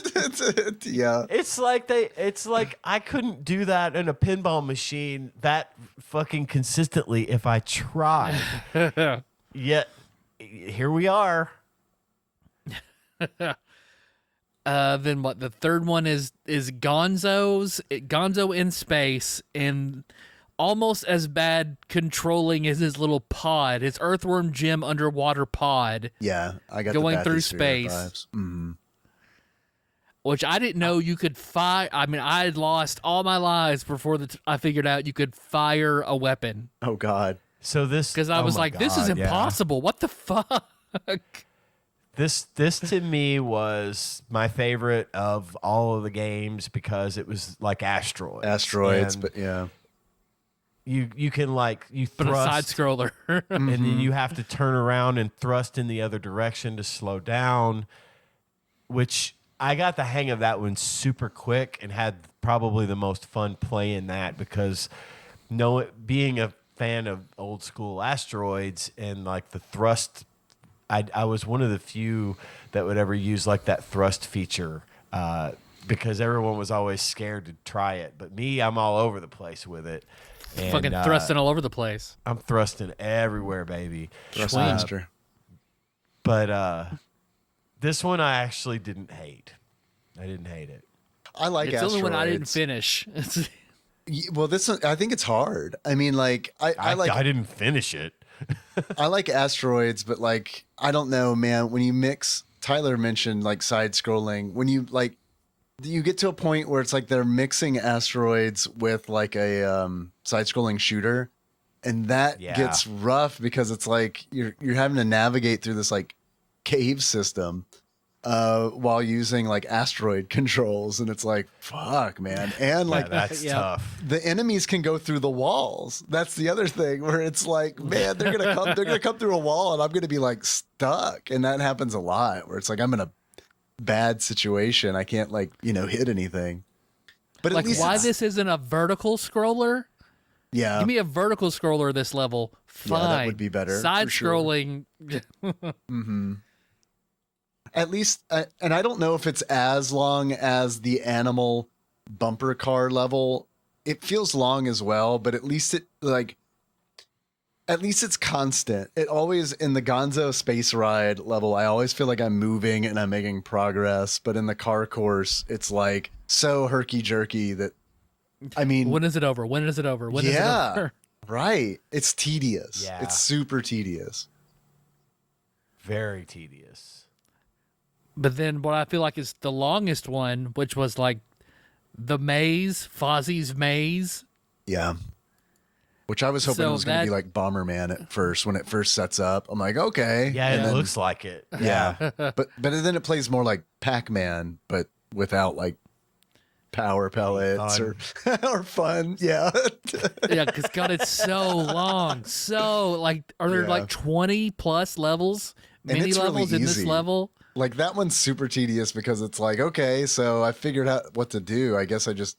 Yeah. It's like I couldn't do that in a pinball machine that fucking consistently if I tried. Yet here we are. Then what? The third one is Gonzo in space, and almost as bad controlling as his little pod, his Earthworm Jim underwater pod. Yeah. I got Going the through Bathysphere space. vibes. Mm-hmm. Which I didn't know you could fire. I mean, I had lost all my lives before I figured out you could fire a weapon. Oh God. So this Because I was like, this is impossible. What the fuck? This to me was my favorite of all of the games because it was like asteroids. And, but yeah. You can like you But a side thrust scroller. and then you have to turn around and thrust in the other direction to slow down, which I got the hang of that one super quick and had probably the most fun playing that because being a fan of old school asteroids and like the thrust, I was one of the few that would ever use like that thrust feature because everyone was always scared to try it. But me, I'm all over the place with it. And, Fucking thrusting all over the place. I'm thrusting everywhere, baby. Thrustmaster. But this one I actually didn't hate. I didn't hate it. I like It's the asteroids. only one I didn't finish. Well, this one, I think it's hard. I mean, like I didn't finish it. I like asteroids, but like I don't know, man. When you mix, Tyler mentioned like side scrolling. When you like, you get to a point where it's like they're mixing asteroids with like a side scrolling shooter, and that gets rough because it's like you're having to navigate through this like cave system while using like asteroid controls, and it's like fuck, man. And like that's tough. the enemies can go through the walls. That's the other thing where it's like, man, they're gonna come through a wall and I'm gonna be like stuck. And that happens a lot where it's like I'm in a bad situation. I can't like, hit anything. But at Like, least why this isn't a vertical scroller? Yeah. Give me a vertical scroller this level. Fine. Yeah, that would be better, Side for sure. scrolling. Mm-hmm. At least, and I don't know if it's as long as the animal bumper car level. It feels long as well, but at least it's constant. It always, in the Gonzo space ride level, I always feel like I'm moving and I'm making progress. But in the car course, it's like so herky jerky that, I mean, When is it over? When is it over? When is it over? Right. It's tedious. Yeah. It's super tedious. Very tedious. But then what I feel like is the longest one, which was like the maze, Fozzie's maze. Yeah. Which I was hoping So was going to be like Bomberman at first when it first sets up. I'm like, okay. Yeah, And it then- looks like it. Yeah. but then it plays more like Pac-Man, but without like power pellets or fun. Yeah. Yeah, because God, it's so long. So like, are there like 20 plus levels, And mini it's really levels in this easy. level? Like that one's super tedious because it's like, okay, so I figured out what to do. I guess I just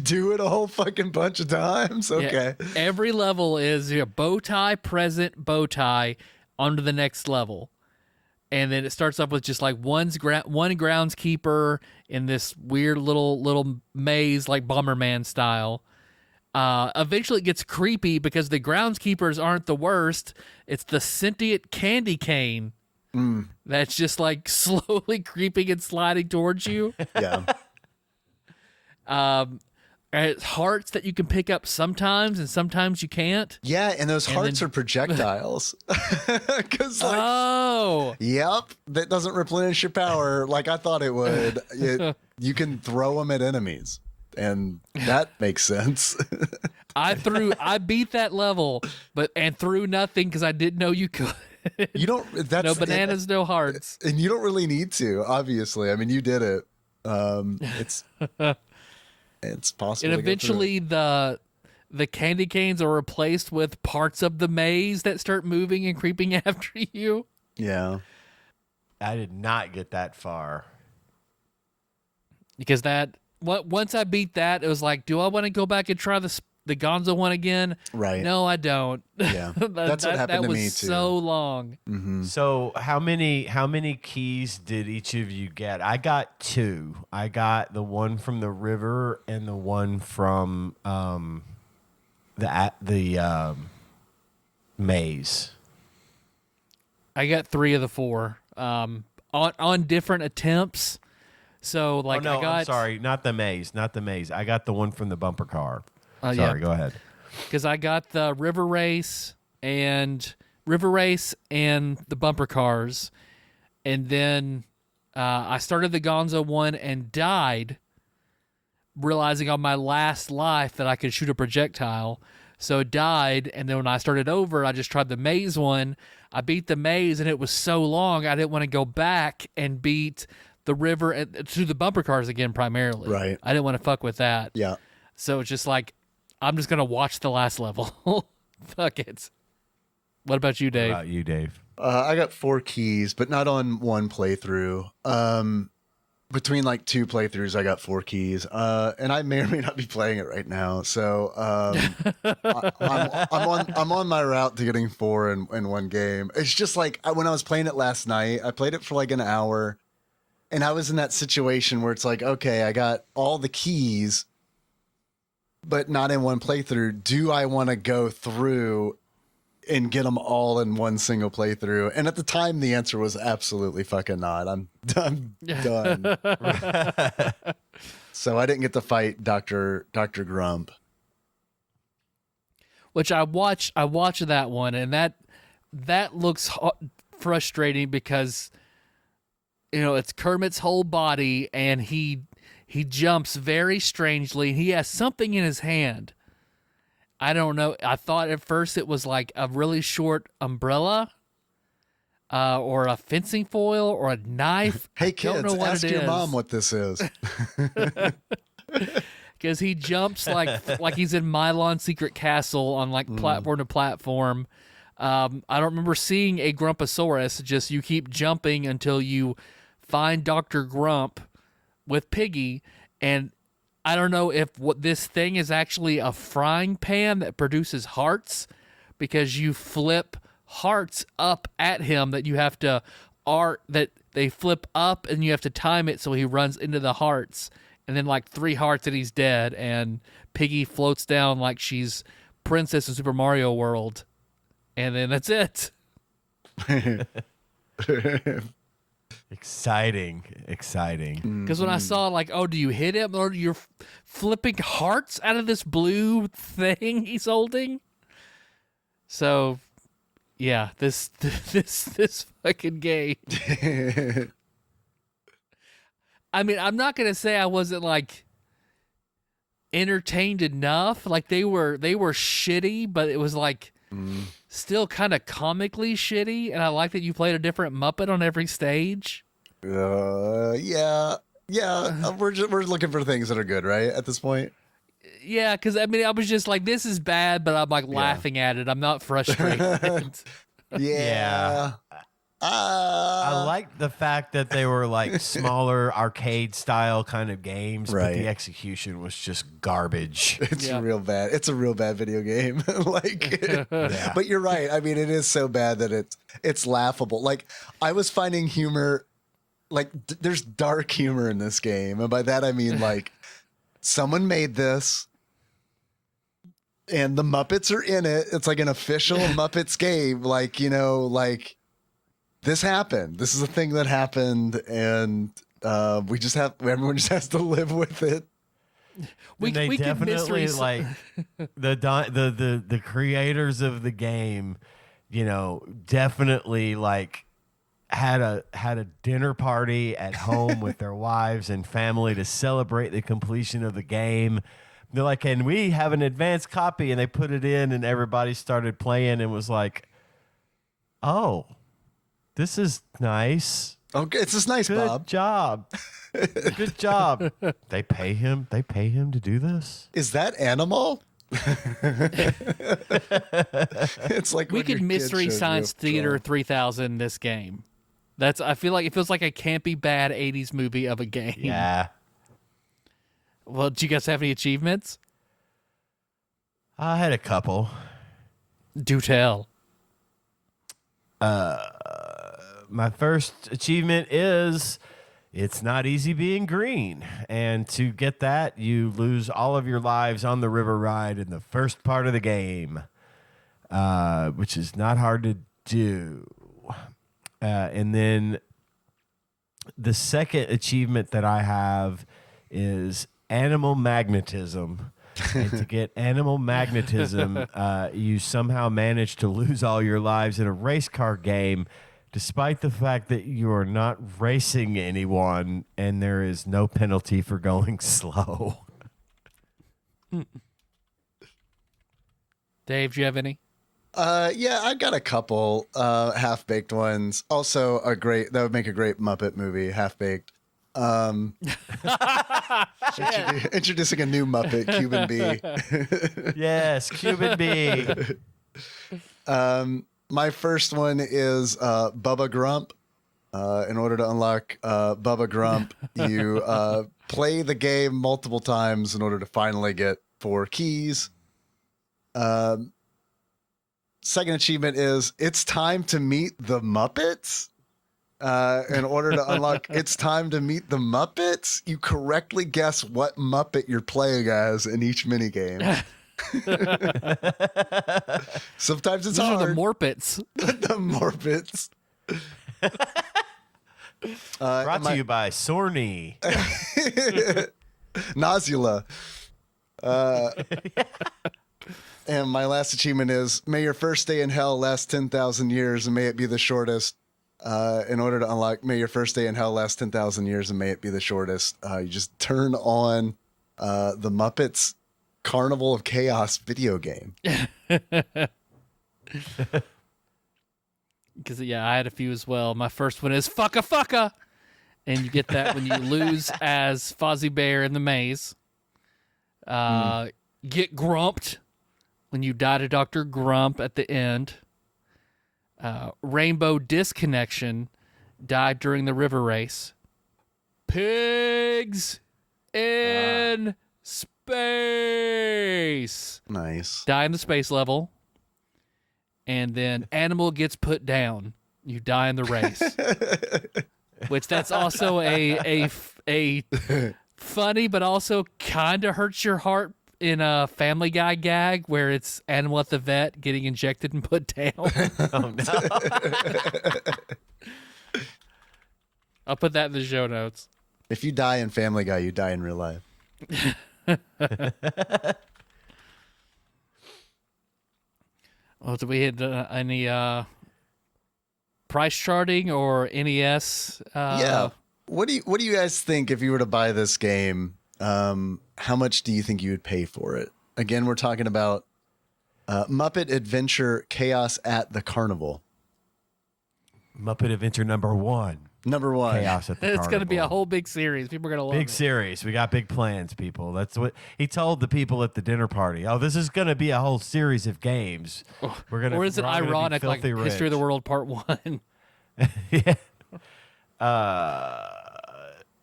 do it a whole fucking bunch of times. Okay. Yeah, every level is bow tie, present, bow tie, on to the next level. And then it starts off with just like one groundskeeper in this weird little maze, like Bomberman style. Eventually it gets creepy because the groundskeepers aren't the worst. It's the sentient candy cane that's just like slowly creeping and sliding towards you. Yeah. It's hearts that you can pick up sometimes, and sometimes you can't. Yeah, and those hearts are projectiles. Because yep, that doesn't replenish your power like I thought it would. You can throw them at enemies, and that makes sense. I beat that level, and threw nothing because I didn't know you could. You don't. That's no bananas, no hearts, and you don't really need to. Obviously, I mean, you did it. It's possible. And eventually, the candy canes are replaced with parts of the maze that start moving and creeping after you. Yeah, I did not get that far because once I beat that, it was like, do I want to go back and try the Gonzo one again? Right. No, I don't. Yeah, that's what happened to me too. That was so long. Mm-hmm. So how many keys did each of you get? I got 2. I got the one from the river and the one from the maze. I got 3 of the 4 on different attempts. So like, I'm sorry, not the maze. I got the one from the bumper car. Sorry, go ahead. Because I got the river race and the bumper cars, and then I started the Gonzo one and died, realizing on my last life that I could shoot a projectile. So died, and then when I started over, I just tried the maze one. I beat the maze, and it was so long I didn't want to go back and beat the river to the bumper cars again primarily. Right. I didn't want to fuck with that. Yeah. So it's just like, I'm just going to watch the last level. Fuck it. What about you, Dave? I got 4 keys, but not on one playthrough. Between like 2 playthroughs, I got 4 keys. And I may or may not be playing it right now. So I'm on my route to getting 4 in one game. It's just like when I was playing it last night, I played it for like an hour. And I was in that situation where it's like, okay, I got all the keys, but not in one playthrough. Do I want to go through and get them all in one single playthrough? And at the time, the answer was absolutely fucking not. I'm done. So I didn't get to fight Dr. Grump. Which I watched that one, and that looks frustrating because, it's Kermit's whole body, and he jumps very strangely. He has something in his hand. I don't know. I thought at first it was like a really short umbrella, or a fencing foil, or a knife. Hey kids, ask your mom what this is. Because he jumps like he's in Mylon Secret Castle on like platform to platform. I don't remember seeing a Grumpasaurus. Just you keep jumping until you find Dr. Grump with Piggy, and I don't know if what this thing is actually a frying pan that produces hearts, because you flip hearts up at him that you have to that they flip up, and you have to time it so he runs into the hearts, and then like 3 hearts and he's dead, and Piggy floats down like she's Princess in Super Mario World, and then that's it. Exciting. Because when I saw like, oh, do you hit him, or you're flipping hearts out of this blue thing he's holding? So, yeah, this fucking game. I mean, I'm not gonna say I wasn't like entertained enough. Like they were shitty, but it was like still kind of comically shitty. And I like that you played a different Muppet on every stage. Yeah. We're looking for things that are good, right? At this point. Yeah, because I mean, I was just like, this is bad, but I'm like laughing at it. I'm not frustrated. Yeah. I liked the fact that they were like smaller arcade style kind of games, but the execution was just garbage. It's real bad. It's a real bad video game. But you're right. I mean, it is so bad that it's laughable. Like, I was finding humor, like there's dark humor in this game, and by that I mean like someone made this. And the Muppets are in it. It's like an official Muppets game. Like, like this happened. This is a thing that happened, and everyone just has to live with it. We definitely like the creators of the game, definitely like had a dinner party at home with their wives and family to celebrate the completion of the game. They're like, and we have an advanced copy, and they put it in, and everybody started playing and was like, oh, this is nice. Okay, it's just nice, Good Bob. job. Good job. They pay him to do this? Is that Animal? It's like we could Mystery Science Theater 3000 this game. I feel like it feels like a campy bad 80s movie of a game. Yeah. Well, do you guys have any achievements? I had a couple. Do tell. My first achievement is it's not easy being green. And to get that, you lose all of your lives on the river ride in the first part of the game, which is not hard to do. And then the second achievement that I have is animal magnetism. And to get animal magnetism, you somehow manage to lose all your lives in a race car game, despite the fact that you are not racing anyone and there is no penalty for going slow. Dave, do you have any? Yeah, I got a couple half-baked ones. Also, that would make a great Muppet movie, Half-Baked. Introducing a new Muppet, Cuban Bee. Yes, Cuban Bee. My first one is Bubba Grump. In order to unlock Bubba Grump, you play the game multiple times in order to finally get 4 keys. Second achievement is it's time to meet the Muppets. In order to unlock it's time to meet the Muppets, you correctly guess what Muppet you're playing as in each minigame. Sometimes it's Those hard. are the Morpets. The Morpets. Brought to you by Sorny. Nausula. And my last achievement is may your first day in hell last 10,000 years and may it be the shortest. In order to unlock may your first day in hell last 10,000 years and may it be the shortest, you just turn on the Muppets Carnival of Chaos video game. Because, I had a few as well. My first one is Fucka Fucka. And you get that when you lose as Fozzie Bear in the maze. Get Grumped when you die to Dr. Grump at the end. Rainbow Disconnection, died during the river race. Pigs in space. Nice. Die in the space level. And then Animal Gets Put Down. You die in the race. Which that's also a funny but also kind of hurts your heart in a Family Guy gag where it's Animal at the vet getting injected and put down. Oh, no. I'll put that in the show notes. If you die in Family Guy, you die in real life. Well, do we hit any price charting or NES? Yeah. What do you guys think if you were to buy this game? How much do you think you would pay for it? Again, we're talking about Muppet Adventure Chaos at the Carnival. Muppet Adventure number 1. Number 1. Chaos at the Carnival. It's going to be a whole big series. People are going to love it. Big series. We got big plans, people. That's what he told the people at the dinner party. Oh, this is going to be a whole series of games. Or is it ironic, like rich. History of the World Part 1? Yeah.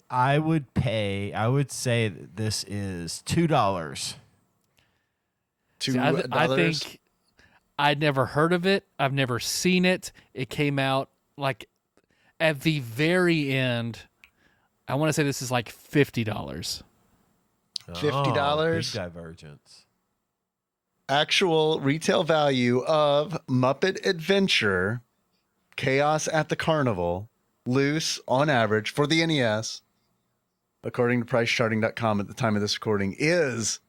I would say that this is $2. See, I think I'd never heard of it. I've never seen it. It came out like at the very end. I want to say this is like $50. $50? Big divergence. Actual retail value of Muppet Adventure, Chaos at the Carnival, loose on average for the NES, according to pricecharting.com at the time of this recording, is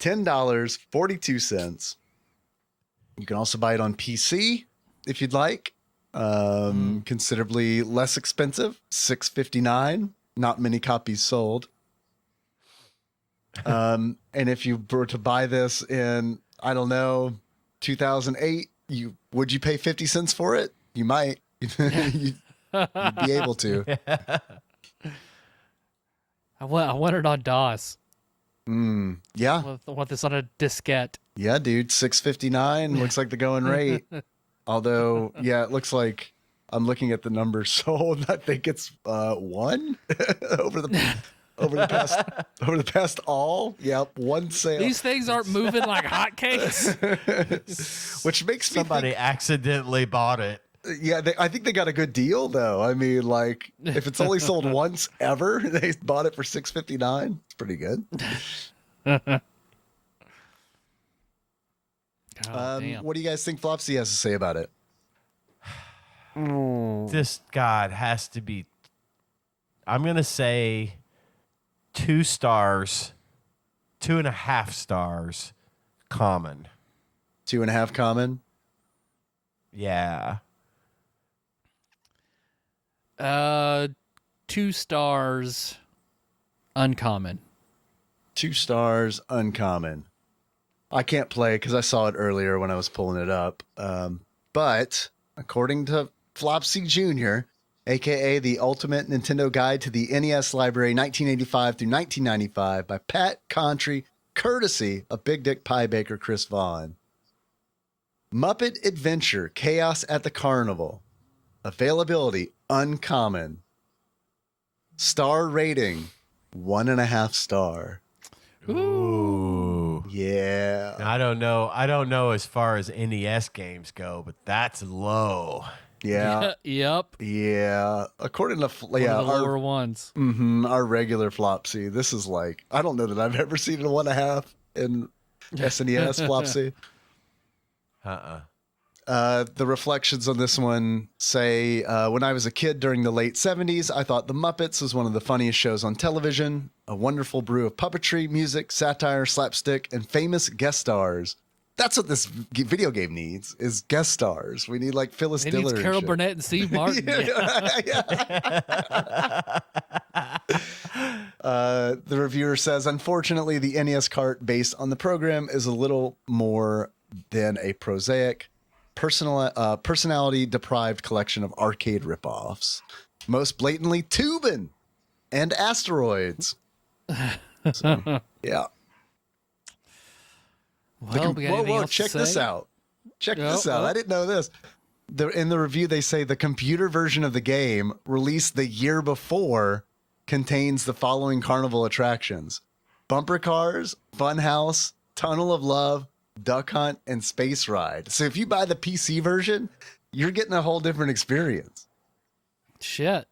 $10.42. You can also buy it on PC if you'd like. Considerably less expensive, $6.59. Not many copies sold. And if you were to buy this in, I don't know, 2008, would you pay 50 cents for it? You might. You'd be able to. I want it on DOS. Yeah. I want this on a diskette. Yeah, dude. $6.59 looks like the going rate. Although, yeah, it looks like I'm looking at the numbers sold. I think it's one over the past all. Yep, one sale. These things aren't moving like hotcakes. Which makes me Somebody accidentally bought it. Yeah, I think they got a good deal though. I mean, like if it's only sold once ever, they bought it for $6.59. It's pretty good. Damn. What do you guys think Flopsy has to say about it? This God has to be. I'm gonna say 2 stars, 2.5 stars, common. 2.5 common. Yeah. 2 stars, uncommon. 2 stars, uncommon. I can't play because I saw it earlier when I was pulling it up. But according to Flopsy Jr., a.k.a. the Ultimate Nintendo Guide to the NES Library 1985 through 1995 by Pat Contry, courtesy of Big Dick Pie Baker Chris Vaughn. Muppet Adventure, Chaos at the Carnival. Availability, uncommon. Star rating, 1.5 star. Ooh. Yeah. I don't know as far as NES games go, but that's low. Yeah. Yep. Yeah. According to One of the lower ones. Our regular Flopsy, this is like, I don't know that I've ever seen a 1.5 in SNES Flopsy. The reflections on this one say, when I was a kid during the late 70s, I thought The Muppets was one of the funniest shows on television. A wonderful brew of puppetry, music, satire, slapstick, and famous guest stars. That's what this video game needs, is guest stars. We need like Phyllis Diller. It needs Carol Burnett and Steve Martin. The reviewer says, unfortunately, the NES cart based on the program is a little more than a prosaic, personality-deprived collection of arcade ripoffs. Most blatantly, Tubin and Asteroids. So, yeah. Well, check this out. Check this out. I didn't know this. In the review, they say the computer version of the game released the year before contains the following carnival attractions: bumper cars, funhouse, tunnel of love, duck hunt, and space ride. So if you buy the PC version, you're getting a whole different experience. Shit.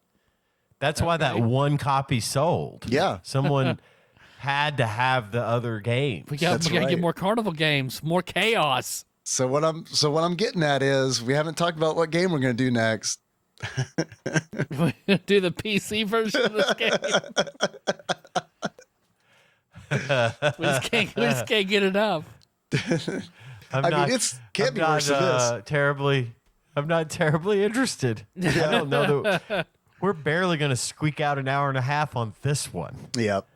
That's why that one copy sold. Yeah. Someone had to have the other games. We got to get more carnival games, more chaos. So what I'm getting at is we haven't talked about what game we're going to do next. Do the PC version of this game. we just can't get enough. I'm not terribly interested. I don't know that we're barely going to squeak out an hour and a half on this one. Yep.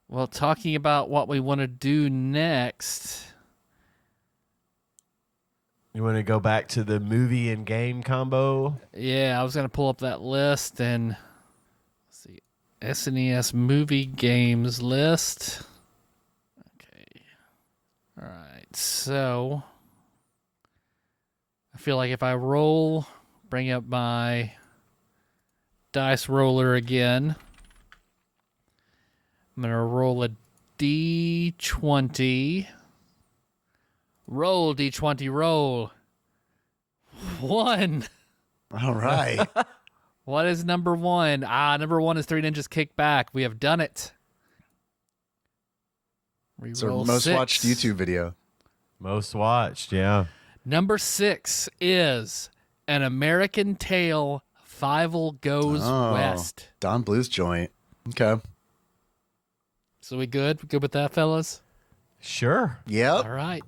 Well, talking about what we want to do next. You want to go back to the movie and game combo? Yeah, I was going to pull up that list and let's see. SNES movie games list. Okay. All right. So I feel like if I roll, bring up my dice roller again. I'm going to roll a D20. Roll, D20, roll. 1. All right. What is number 1? Number 1 is 3 Ninjas Kick Back. We have done it. It's our Reroll most 6. watched YouTube video. Most watched, yeah. Number 6 is An American Tale, Fievel Goes West. Don Bluth's joint. Okay. So we good? We good with that, fellas? Sure. Yep. All right.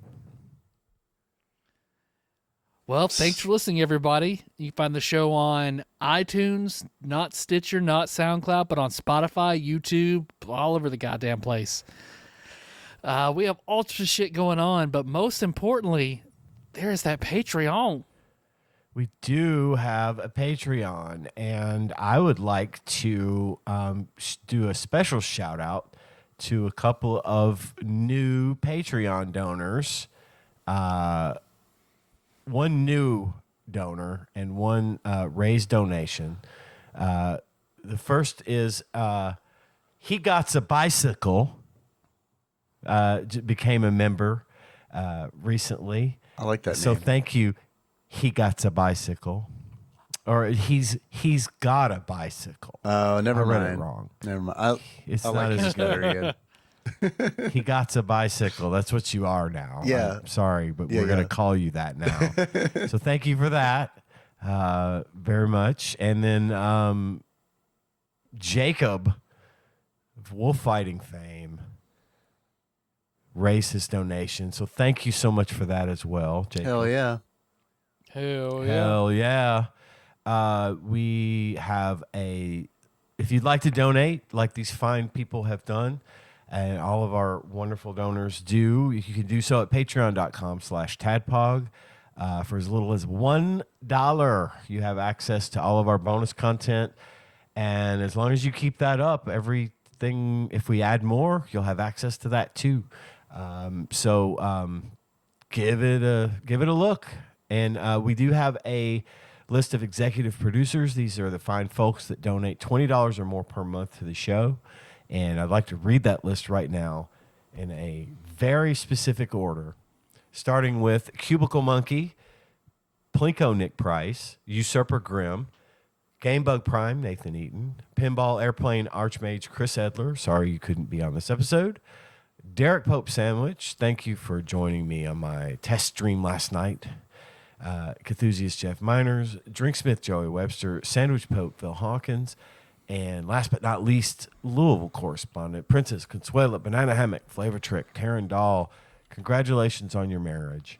Well, thanks for listening, everybody. You can find the show on iTunes, not Stitcher, not SoundCloud, but on Spotify, YouTube, all over the goddamn place. We have all sorts of shit going on, but most importantly, there's that Patreon. We do have a Patreon, and I would like to do a special shout out to a couple of new Patreon donors. One new donor and one raised donation. The first is He Got a Bicycle. Became a member recently. I like that So name. thank you. He got a bicycle, or he's got a bicycle. Oh, never I read mind. it wrong. Never mind. It's I not like as this better, Ian. He got a bicycle. That's what you are now. Yeah. I'm sorry, but Yeah, we're going yeah. to call you that now. So thank you for that very much. And then Jacob of wolf fighting fame raised his donation. So thank you so much for that as well, Jacob. Hell yeah. Hell yeah. Hell yeah. We have if you'd like to donate, like these fine people have done, and all of our wonderful donors do, you can do so at patreon.com/tadpog. For as little as $1, you have access to all of our bonus content. And as long as you keep that up, everything, if we add more, you'll have access to that too. So give it a look. And we do have a list of executive producers. These are the fine folks that donate $20 or more per month to the show. And I'd like to read that list right now in a very specific order, starting with Cubicle Monkey, Plinko Nick Price, Usurper Grimm, Gamebug Prime Nathan Eaton, Pinball Airplane Archmage Chris Edler. Sorry you couldn't be on this episode. Derek Pope Sandwich, thank you for joining me on my test stream last night. Cthusiast Jeff Miners, Drinksmith Joey Webster, Sandwich Pope Phil Hawkins, and last but not least, Louisville correspondent Princess Consuela, Banana Hammock, Flavor Trick, Taryn Dahl. Congratulations on your marriage.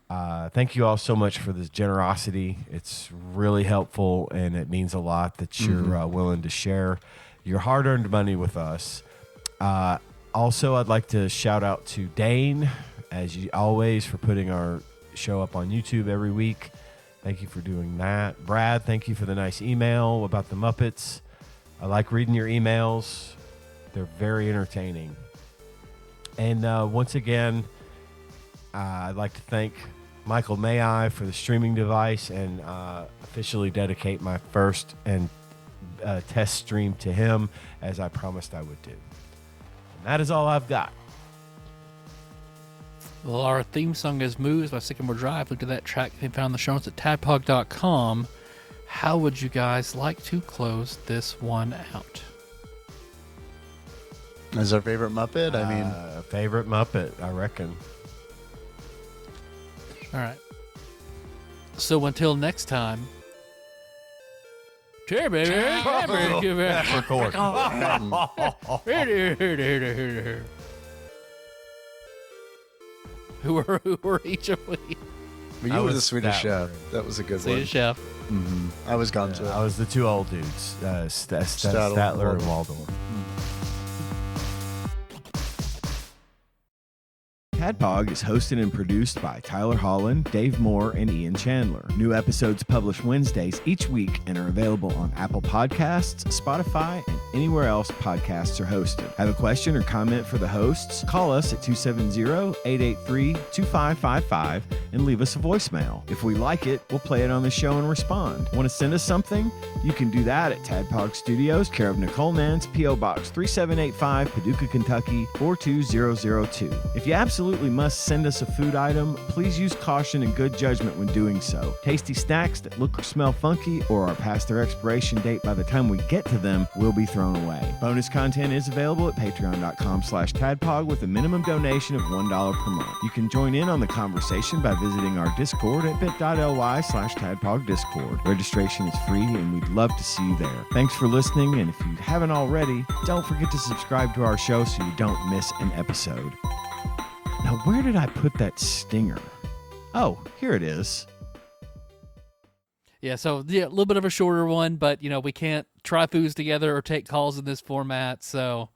Thank you all so much for this generosity. It's really helpful, and it means a lot that you're willing to share your hard-earned money with us. Also, I'd like to shout out to Dane, as you always, for putting our show up on YouTube every week. Thank you for doing that. Brad, thank you for the nice email about the Muppets. I like reading your emails. They're very entertaining. And once again, I'd like to thank Michael May for the streaming device and officially dedicate my first and test stream to him, as I promised I would do. And that is all I've got. Well, our theme song is Moves by Sycamore Drive. Look at that track. You can find the show notes at tadpog.com. How would you guys like to close this one out? Is our favorite Muppet? I mean, Favorite Muppet, I reckon. All right. So until next time. Cheer, baby. Record. Who were each of we? but I you were the was Swedish that chef. one. That was a good Swedish chef. one. I was gone I was the two old dudes, Statler and Waldorf. TADPOG is hosted and produced by Tyler Holland, Dave Moore, and Ian Chandler. New episodes published Wednesdays each week and are available on Apple Podcasts, Spotify, and anywhere else podcasts are hosted. Have a question or comment for the hosts? Call us at 270-883-2555 and leave us a voicemail. If we like it, we'll play it on the show and respond. Want to send us something? You can do that at TADPOG Studios, care of Nicole, Nance, P.O. Box 3785, Paducah, Kentucky 42002. If you absolutely must send us a food item, please use caution and good judgment when doing so. Tasty snacks that look or smell funky or are past their expiration date by the time we get to them will be thrown away. Bonus content is available at patreon.com/tadpog with a minimum donation of $1 per month. You can join in on the conversation by visiting our Discord at bit.ly/tadpogdiscord. Registration is free and we'd love to see you there. Thanks for listening, and if you haven't already, don't forget to subscribe to our show so you don't miss an episode. Now, where did I put that stinger? Oh, here it is. Yeah, so a little bit of a shorter one, but we can't try foods together or take calls in this format. So,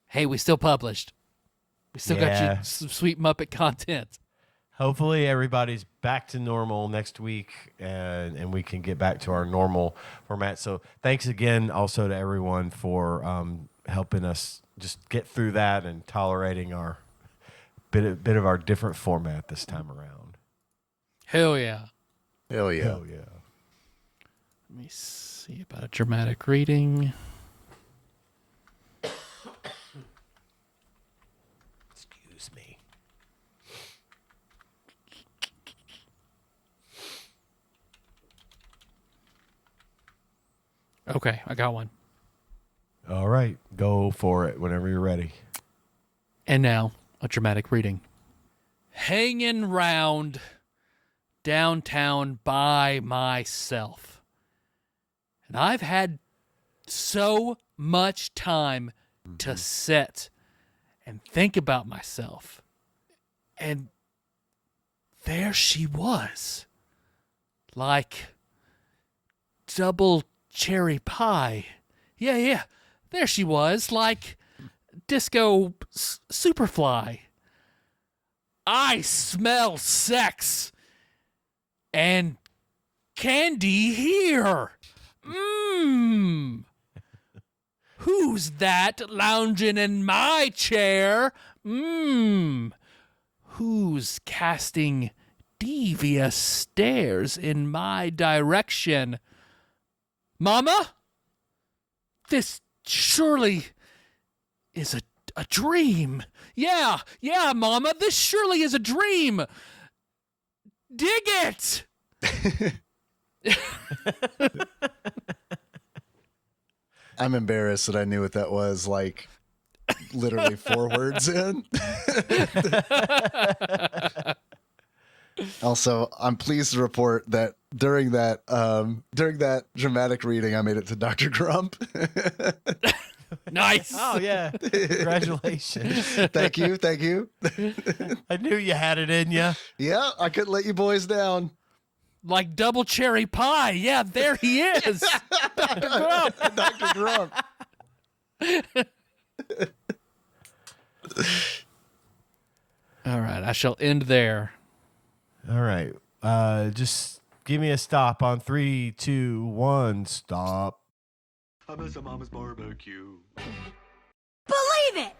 hey, we still published. We still got you some sweet Muppet content. Hopefully everybody's back to normal next week and we can get back to our normal format. So thanks again also to everyone for helping us just get through that and tolerating our bit of our different format this time around. Hell yeah. Hell yeah. Hell yeah. Let me see about a dramatic reading. Excuse me. Okay, I got one. All right, go for it whenever you're ready. And now, a dramatic reading. Hanging round downtown by myself. And I've had so much time to sit and think about myself. And there she was. Like double cherry pie. Yeah. There she was, like Disco Superfly. I smell sex and candy here. Who's that lounging in my chair? Who's casting devious stares in my direction? Mama? This surely is a dream. Yeah, Mama, this surely is a dream. Dig it! I'm embarrassed that I knew what that was, like, literally 4 words in. Also, I'm pleased to report that during that dramatic reading, I made it to Dr. Grump. Nice. Oh, yeah. Congratulations. Thank you. I knew you had it in you. Yeah, I couldn't let you boys down. Like double cherry pie. Yeah, there he is. Dr. Grump. Dr. Grump. All right, I shall end there. All right. Just give me a stop on 3, 2, 1, stop. I miss a mama's barbecue. Believe it!